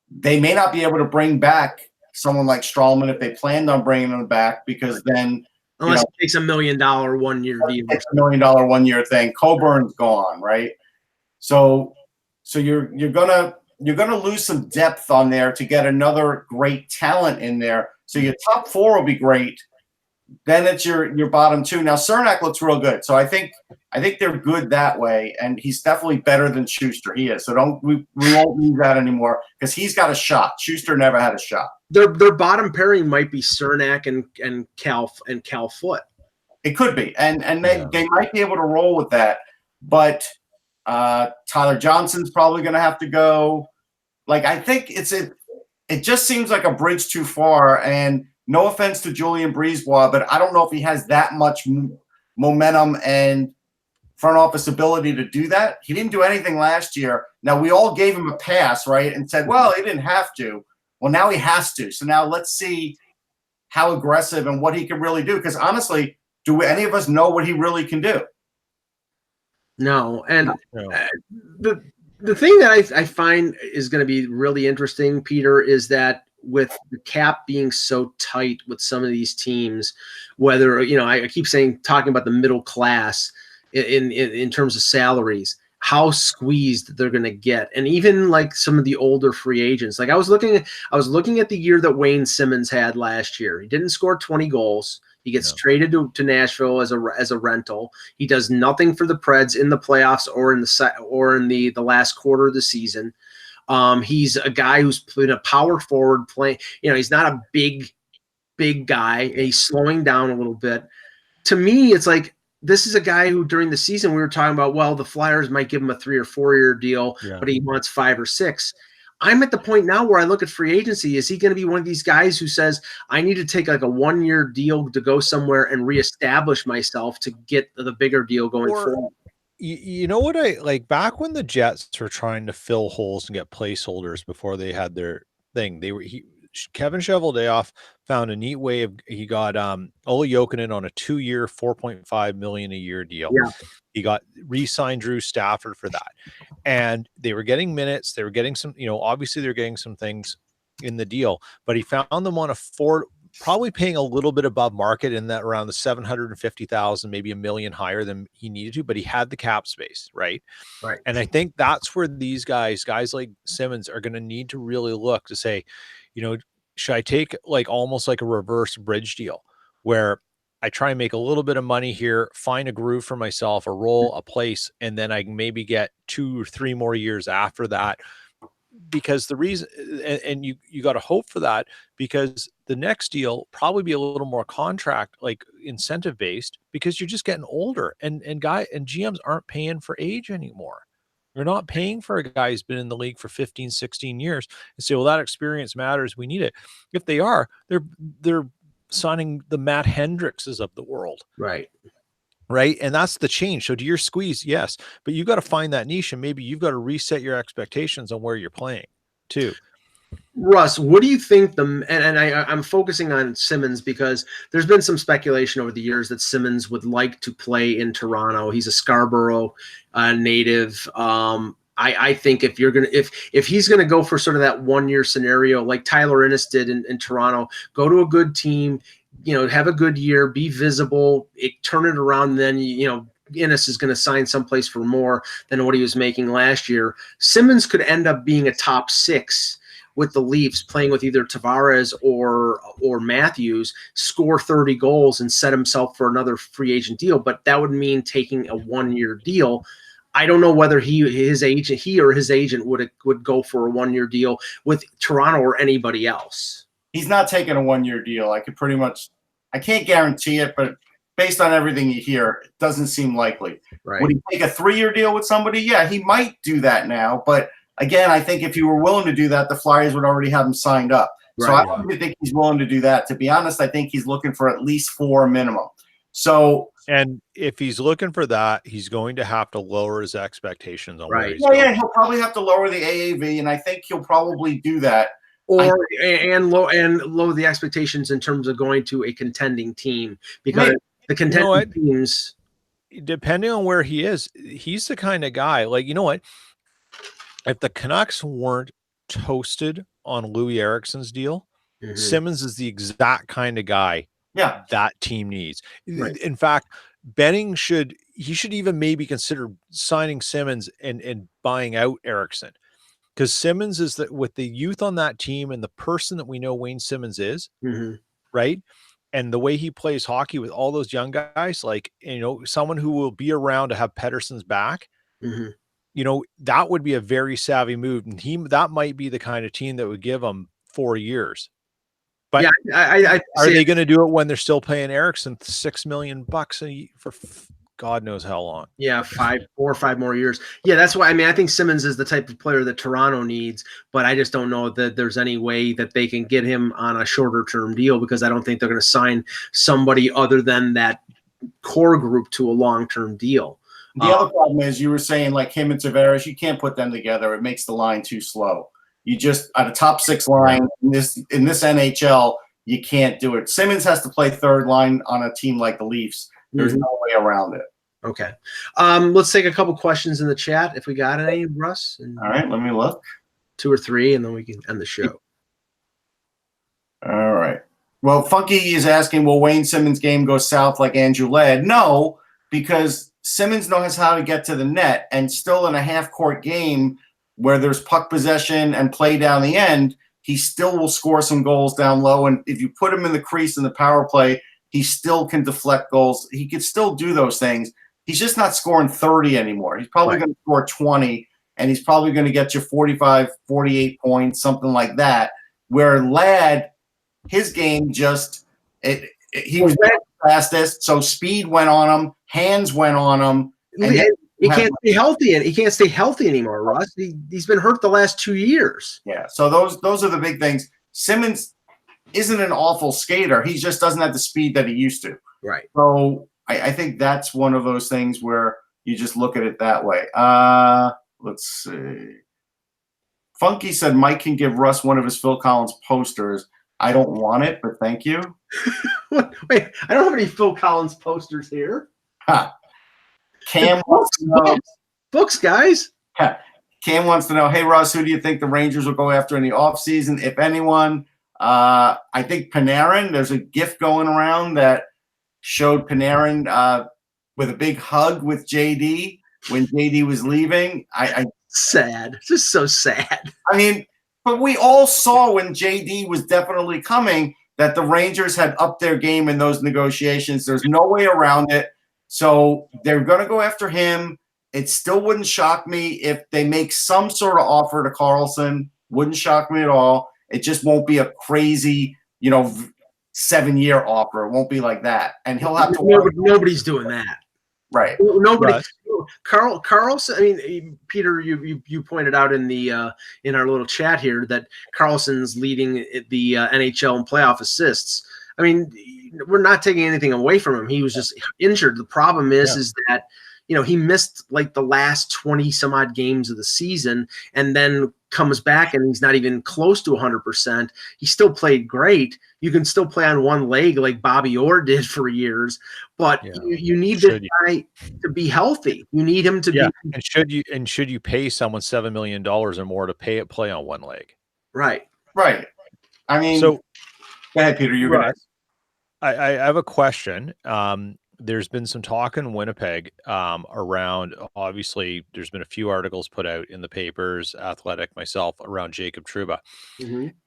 They may not be able to bring back someone like Strawman if they planned on bringing him back, because then unless it takes $1 million 1 year deal, it's $1 million 1 year thing. Coburn's gone, right? So you're gonna lose some depth on there to get another great talent in there. So your top four will be great. Then it's your bottom two. Now Cernak looks real good, so I think they're good that way, and he's definitely better than Schuster. He is. So we won't use that anymore because he's got a shot. Schuster never had a shot. Their bottom pairing might be Cernak and Cal Foote. It could be, and they might be able to roll with that. But Tyler Johnson's probably going to have to go. Like, I think it just seems like a bridge too far. And no offense to Julien Brisebois, but I don't know if he has that much momentum and front office ability to do that. He didn't do anything last year. Now, we all gave him a pass, right, and said, well, he didn't have to. Well, now he has to. So now let's see how aggressive and what he can really do. Because honestly, do any of us know what he really can do? No. And the thing that I find is going to be really interesting, Peter, is that with the cap being so tight with some of these teams, whether, I keep talking about the middle class in terms of salaries, how squeezed they're going to get. And even like some of the older free agents, like I was looking at the year that Wayne Simmons had last year. He didn't score 20 goals. He gets traded to Nashville as a rental. He does nothing for the Preds in the playoffs or in the last quarter of the season. He's a guy who's been a power forward playing. He's not a big guy. He's slowing down a little bit. To me, it's like, this is a guy who during the season we were talking about, well, the Flyers might give him a 3 or 4 year deal, but he wants 5 or 6. I'm at the point now where I look at free agency. Is he going to be one of these guys who says, I need to take like a 1 year deal to go somewhere and reestablish myself to get the bigger deal going forward? You know what I like, back when the Jets were trying to fill holes and get placeholders before they had their thing, Kevin Cheveldayoff found a neat way of, he got Ole Jokinen on a 2-year, $4.5 million a year deal. Yeah. He got re-signed Drew Stafford for that. And they were getting minutes. They were getting some, obviously they're getting some things in the deal, but he found them on probably paying a little bit above market in that around the 750,000, maybe $1 million higher than he needed to, but he had the cap space. Right. And I think that's where these guys like Simmons are going to need to really look to say, should I take like almost like a reverse bridge deal where I try and make a little bit of money here, find a groove for myself, a role, a place, and then I can maybe get 2 or 3 more years after that. Because the reason, and you got to hope for that, because the next deal probably be a little more contract, like incentive based, because you're just getting older, and GMs aren't paying for age anymore. You're not paying for a guy who's been in the league for 15, 16 years and say, well, that experience matters. We need it. If they are, they're signing the Matt Hendrickses of the world. Right. And that's the change. So to your squeeze, yes, but you got to find that niche, and maybe you've got to reset your expectations on where you're playing too. Russ, what do you think I'm focusing on Simmons because there's been some speculation over the years that Simmons would like to play in Toronto. He's a Scarborough native. I think if he's gonna go for sort of that 1 year scenario like Tyler Ennis did in Toronto, go to a good team, have a good year, be visible, turn it around, and then Innes is going to sign someplace for more than what he was making last year. Simmons could end up being a top 6 with the Leafs, playing with either Tavares or Matthews, score 30 goals and set himself for another free agent deal. But that would mean taking a 1-year deal. I don't know whether he or his agent would go for a 1-year deal with Toronto or anybody else. He's not taking a 1-year deal. I can't guarantee it, but based on everything you hear, it doesn't seem likely. Right. Would he take a 3-year deal with somebody? Yeah, he might do that now. But again, I think if he were willing to do that, the Flyers would already have him signed up. Right. So I don't really think he's willing to do that. To be honest, I think he's looking for at least 4 minimum. So, and if he's looking for that, he's going to have to lower his expectations on where he's going. Yeah, he'll probably have to lower the AAV, and I think he'll probably do that. And lower the expectations in terms of going to a contending team, because the contending teams, depending on where he is, he's the kind of guy, like, you know what? If the Canucks weren't toasted on Louis Eriksson's deal, Simmons is the exact kind of guy that team needs. Right. In fact, Benning should even maybe consider signing Simmons and buying out Eriksson, because Simmons is with the youth on that team and the person that we know Wayne Simmons is, right? And the way he plays hockey with all those young guys, like, someone who will be around to have Pettersson's back. That would be a very savvy move, and that might be the kind of team that would give him 4 years. But are they going to do it when they're still paying Eriksson $6 million for God knows how long? Yeah, 4 or 5 more years. Yeah, that's why. I mean, I think Simmons is the type of player that Toronto needs, but I just don't know that there's any way that they can get him on a shorter term deal, because I don't think they're going to sign somebody other than that core group to a long term deal. The other problem is, you were saying, like, him and Tavares, you can't put them together. It makes the line too slow. You just, at a top 6 line in this NHL, you can't do it. Simmons has to play third line on a team like the Leafs. There's no way around it. Okay. Let's take a couple questions in the chat if we got any, Russ. All right, let me look. 2 or 3, and then we can end the show. All right. Well, Funky is asking, will Wayne Simmons' game go south like Andrew Ladd? No, because Simmons knows how to get to the net, and still in a half-court game where there's puck possession and play down the end, he still will score some goals down low. And if you put him in the crease in the power play, he still can deflect goals. He could still do those things. He's just not scoring 30 anymore. He's probably going to score 20, and he's probably going to get you 45, 48 points, something like that. Where Ladd, his game just he was the fastest, so speed went on him, hands went on him. And he can't stay healthy, and he can't stay healthy anymore, Russ. He's been hurt the last 2 years. Yeah, so those are the big things. Simmons isn't an awful skater. He just doesn't have the speed that he used to. Right. So I think that's one of those things where you just look at it that way. Let's see. Funky said Mike can give Russ one of his Phil Collins posters. I don't want it, but thank you. Wait, I don't have any Phil Collins posters here. Huh. Cam wants to know. Books, guys. Cam wants to know, hey, Russ, who do you think the Rangers will go after in the offseason, if anyone? I think Panarin. There's a GIF going around that showed Panarin with a big hug with JD when JD was leaving. Sad. Just so sad. I mean, but we all saw when JD was definitely coming that the Rangers had upped their game in those negotiations. There's no way around it. So they're going to go after him. It still wouldn't shock me if they make some sort of offer to Karlsson. Wouldn't shock me at all. It just won't be a crazy, 7-year offer. It won't be like that. And he'll have to. Nobody's doing that. Right. Nobody. Right. Karlsson. I mean, Peter, you pointed out in the in our little chat here that Karlsson's leading the NHL in playoff assists. I mean, we're not taking anything away from him. He was just injured. The problem is that he missed like the last 20 some odd games of the season, and then comes back and he's not even close to 100%. He still played great. You can still play on one leg like Bobby Orr did for years, but you need this guy to be healthy. You need him to be. And should you pay someone $7 million or more to play on one leg? Right. I mean, so go ahead, Peter. You're right. I have a question. there's been some talk in Winnipeg around, obviously, there's been a few articles put out in the papers, Athletic, myself, around Jacob Trouba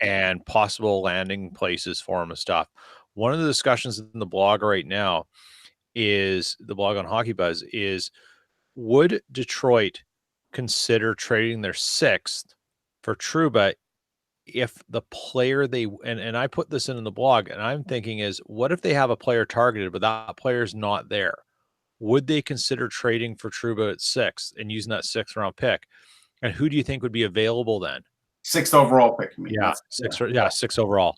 and possible landing places for him and stuff. One of the discussions in the blog right now is the blog on Hockey Buzz is, would Detroit consider trading their 6th for Trouba if the player and I put this in the blog, and I'm thinking is, what if they have a player targeted, but that player's not there? Would they consider trading for Trouba at 6th and using that 6th round pick? And who do you think would be available then? 6th overall pick. Yeah, 6th overall.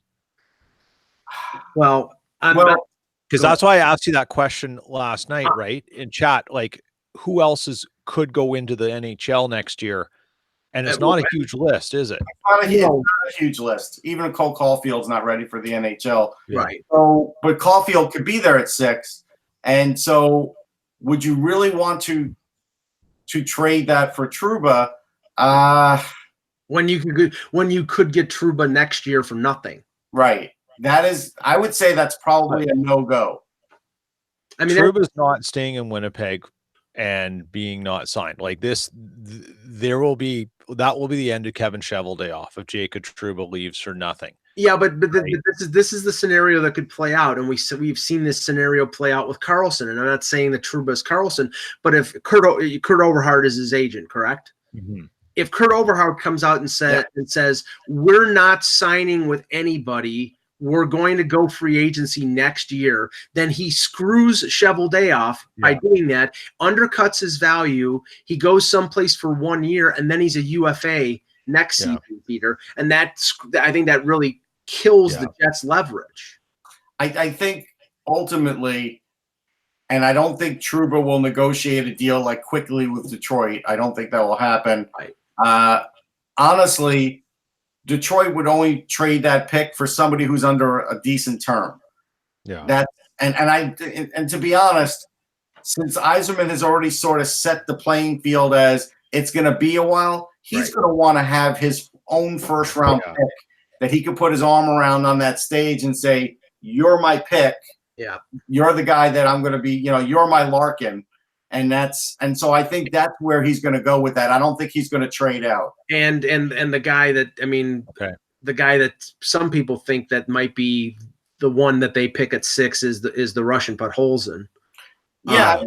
Well, because that's why I asked you that question last night, right? In chat, like, who else could go into the NHL next year? And it's not a huge list, is it? It's not a huge list. Even Cole Caulfield's not ready for the NHL. Right. So, but Caulfield could be there at 6. And so would you really want to trade that for Trouba? When you could get Trouba next year for nothing. Right. I would say that's probably a no-go. I mean, Trouba's not staying in Winnipeg and being not signed like this. That will be the end of Kevin Cheveldayoff if Jacob Trouba leaves for nothing. Yeah, but this is the scenario that could play out, and we've seen this scenario play out with Karlsson. And I'm not saying that Trouba is Karlsson, but if Kurt Overhard is his agent, correct? Mm-hmm. If Kurt Overhard comes out and says we're not signing with anybody, we're going to go free agency next year, then he screws Cheveldayoff by doing that, undercuts his value. He goes someplace for 1 year, and then he's a UFA next season, Peter. And I think that really kills the Jets' leverage. I think ultimately, and I don't think Trouba will negotiate a deal like quickly with Detroit. I don't think that will happen. Right. Honestly, Detroit would only trade that pick for somebody who's under a decent term. Yeah. And to be honest, since Yzerman has already sort of set the playing field as it's going to be a while, he's going to want to have his own first round pick that he could put his arm around on that stage and say, "You're my pick. Yeah, you're the guy that I'm going to be. You're my Larkin." And so I think that's where he's going to go with that. I don't think he's going to trade out. And the guy that the guy that some people think that might be the one that they pick at 6 is the Russian Podholzin. Yeah,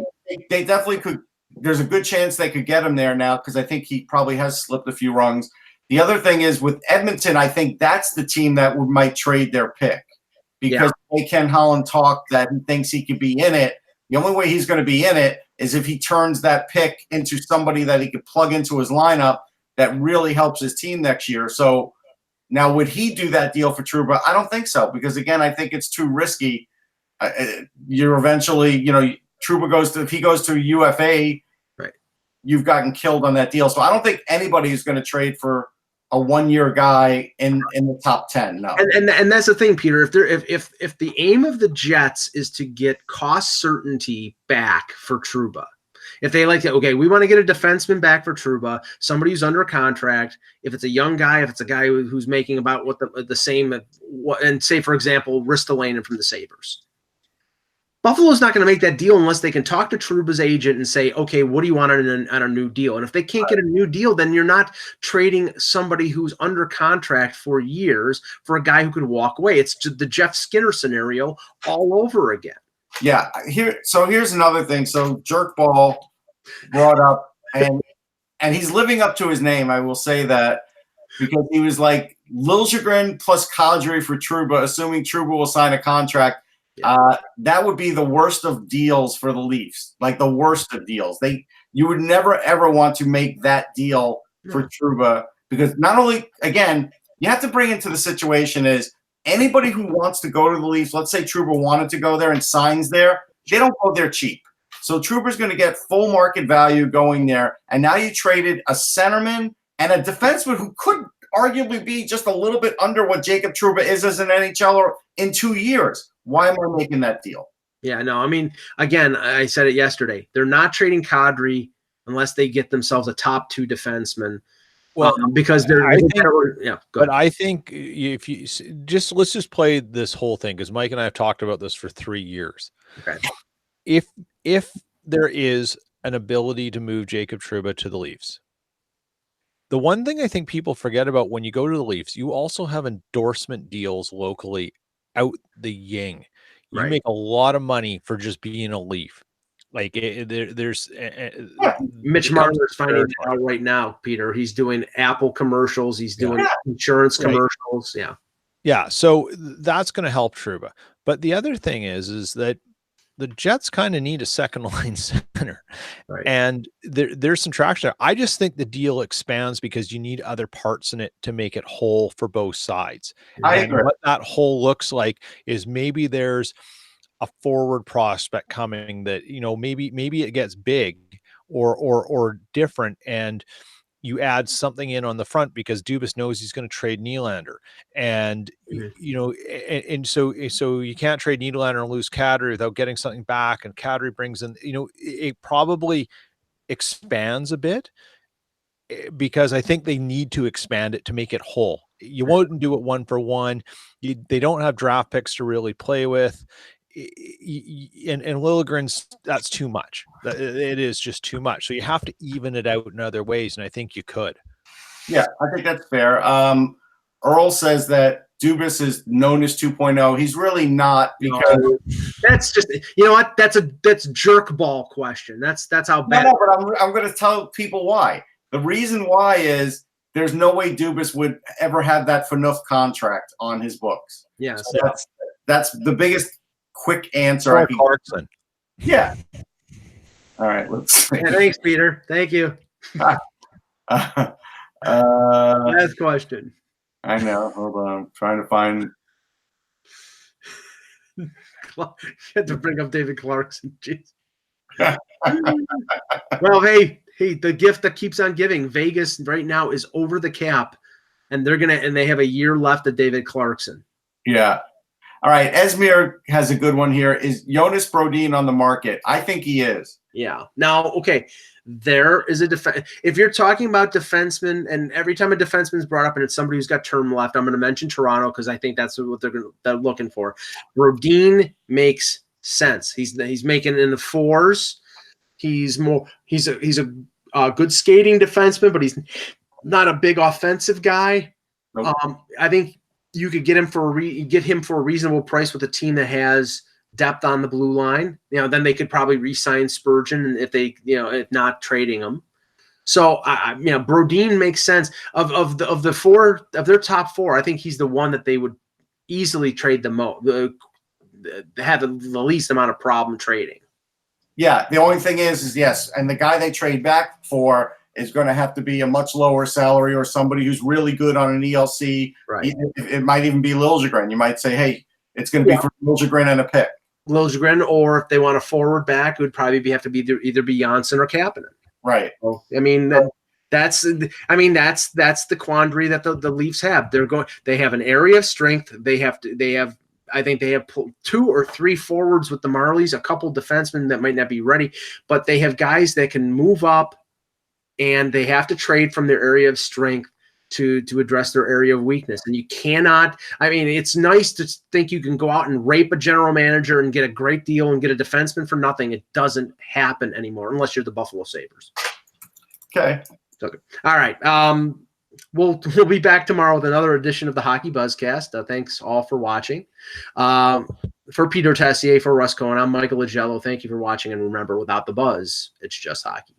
they definitely could. There's a good chance they could get him there now because I think he probably has slipped a few rungs. The other thing is with Edmonton, I think that's the team that might trade their pick because Ken Holland talked that he thinks he could be in it. The only way he's going to be in it is if he turns that pick into somebody that he could plug into his lineup that really helps his team next year. So now would he do that deal for Trouba? I don't think so because, again, I think it's too risky. You're eventually, Trouba if he goes to UFA, right, you've gotten killed on that deal. So I don't think anybody is going to trade for a 1-year guy in the top 10. No. And that's the thing, Peter. If the aim of the Jets is to get cost certainty back for Trouba, if they we want to get a defenseman back for Trouba, somebody who's under contract. If it's a young guy, if it's a guy who's making about what the same, and say for example, Ristolainen from the Sabres. Buffalo's not going to make that deal unless they can talk to Trouba's agent and say, okay, what do you want on a new deal? And if they can't get a new deal, then you're not trading somebody who's under contract for years for a guy who could walk away. It's just the Jeff Skinner scenario all over again. Yeah. Here's another thing. So Jerkball brought up, and he's living up to his name. I will say that because he was like Liljegren plus Kadri for Trouba, assuming Trouba will sign a contract. That would be the worst of deals for the Leafs, like the worst of deals. You would never, ever want to make that deal for Trouba because not only, again, you have to bring into the situation is anybody who wants to go to the Leafs, let's say Trouba wanted to go there and signs there, they don't go there cheap. So Trouba's going to get full market value going there. And now you traded a centerman and a defenseman who could arguably be just a little bit under what Jacob Trouba is as an NHLer in 2 years. Why am I making that deal? Yeah, no, I mean, again, I said it yesterday. They're not trading Kadri unless they get themselves a top 2 defenseman. Well, because I think if you let's just play this whole thing because Mike and I have talked about this for 3 years. Okay. if there is an ability to move Jacob Trouba to the Leafs, the one thing I think people forget about when you go to the Leafs, you also have endorsement deals locally out the ying. You Right. make a lot of money for just being a Leaf. Like there's Mitch Marner is finding that out right now, Peter. He's doing Apple commercials. He's doing insurance commercials. Yeah. Yeah. So that's going to help Trouba. But the other thing is that the Jets kind of need a second line center. Right. And there's some traction there. I just think the deal expands because you need other parts in it to make it whole for both sides. I And agree. what that whole looks like is maybe there's a forward prospect coming that, maybe it gets big or different, and you add something in on the front because Dubas knows he's going to trade Nylander, and so you can't trade Nylander and lose Kadri without getting something back, and Kadri brings in, it probably expands a bit because I think they need to expand it to make it whole. You won't do it one for one. They don't have draft picks to really play with. And Liljegren's, that's too much. It is just too much. So you have to even it out in other ways, and I think you could. Yeah, I think that's fair. Earl says that Dubas is known as 2.0. He's really not, because that's just, you know what? That's jerk ball question. That's how bad. No, but I'm going to tell people why. The reason why is there's no way Dubas would ever have that Phaneuf contract on his books. Yes. So that's the biggest quick answer. Or Clarkson. Yeah. All right. Let's see. Yeah, thanks, Peter. Thank you. Last question. I know. Hold on. I'm trying to find. You had to bring up David Clarkson. Jeez. Well, hey, the gift that keeps on giving. Vegas right now is over the cap, and they have a year left of David Clarkson. Yeah. All right. Esmir has a good one here. Is Jonas Brodin on the market? I think he is. Yeah. Now, okay, there is a defense. If you're talking about defensemen, and every time a defenseman is brought up and it's somebody who's got term left, I'm going to mention Toronto because I think that's what they're looking for. Brodin makes sense. He's making in the fours. He's a good skating defenseman, but he's not a big offensive guy. Nope. I think you could get him for a reasonable price with a team that has depth on the blue line. Then they could probably re-sign Spurgeon if they, if not trading him. So Brodin makes sense. Of the four of their top four, I think he's the one that they would easily trade the most, have the least amount of problem trading. Yeah, the only thing is yes, and the guy they trade back for is going to have to be a much lower salary or somebody who's really good on an ELC. Right. It might even be Liljegren. You might say, hey, it's going to be for Liljegren and a pick. Liljegren, or if they want a forward back, it would probably have to be either be Janssen or Kapanen. Right. So, that's the quandary that the Leafs have. They have an area of strength. I think they have 2 or 3 forwards with the Marlies, a couple defensemen that might not be ready, but they have guys that can move up, and they have to trade from their area of strength to address their area of weakness. And you cannot, it's nice to think you can go out and rape a general manager and get a great deal and get a defenseman for nothing. It doesn't happen anymore unless you're the Buffalo Sabres. Okay. All right. We'll be back tomorrow with another edition of the Hockey Buzzcast. Thanks all for watching. For Peter Tessier, for Russ Cohen, I'm Michael Agello. Thank you for watching. And remember, without the buzz, it's just hockey.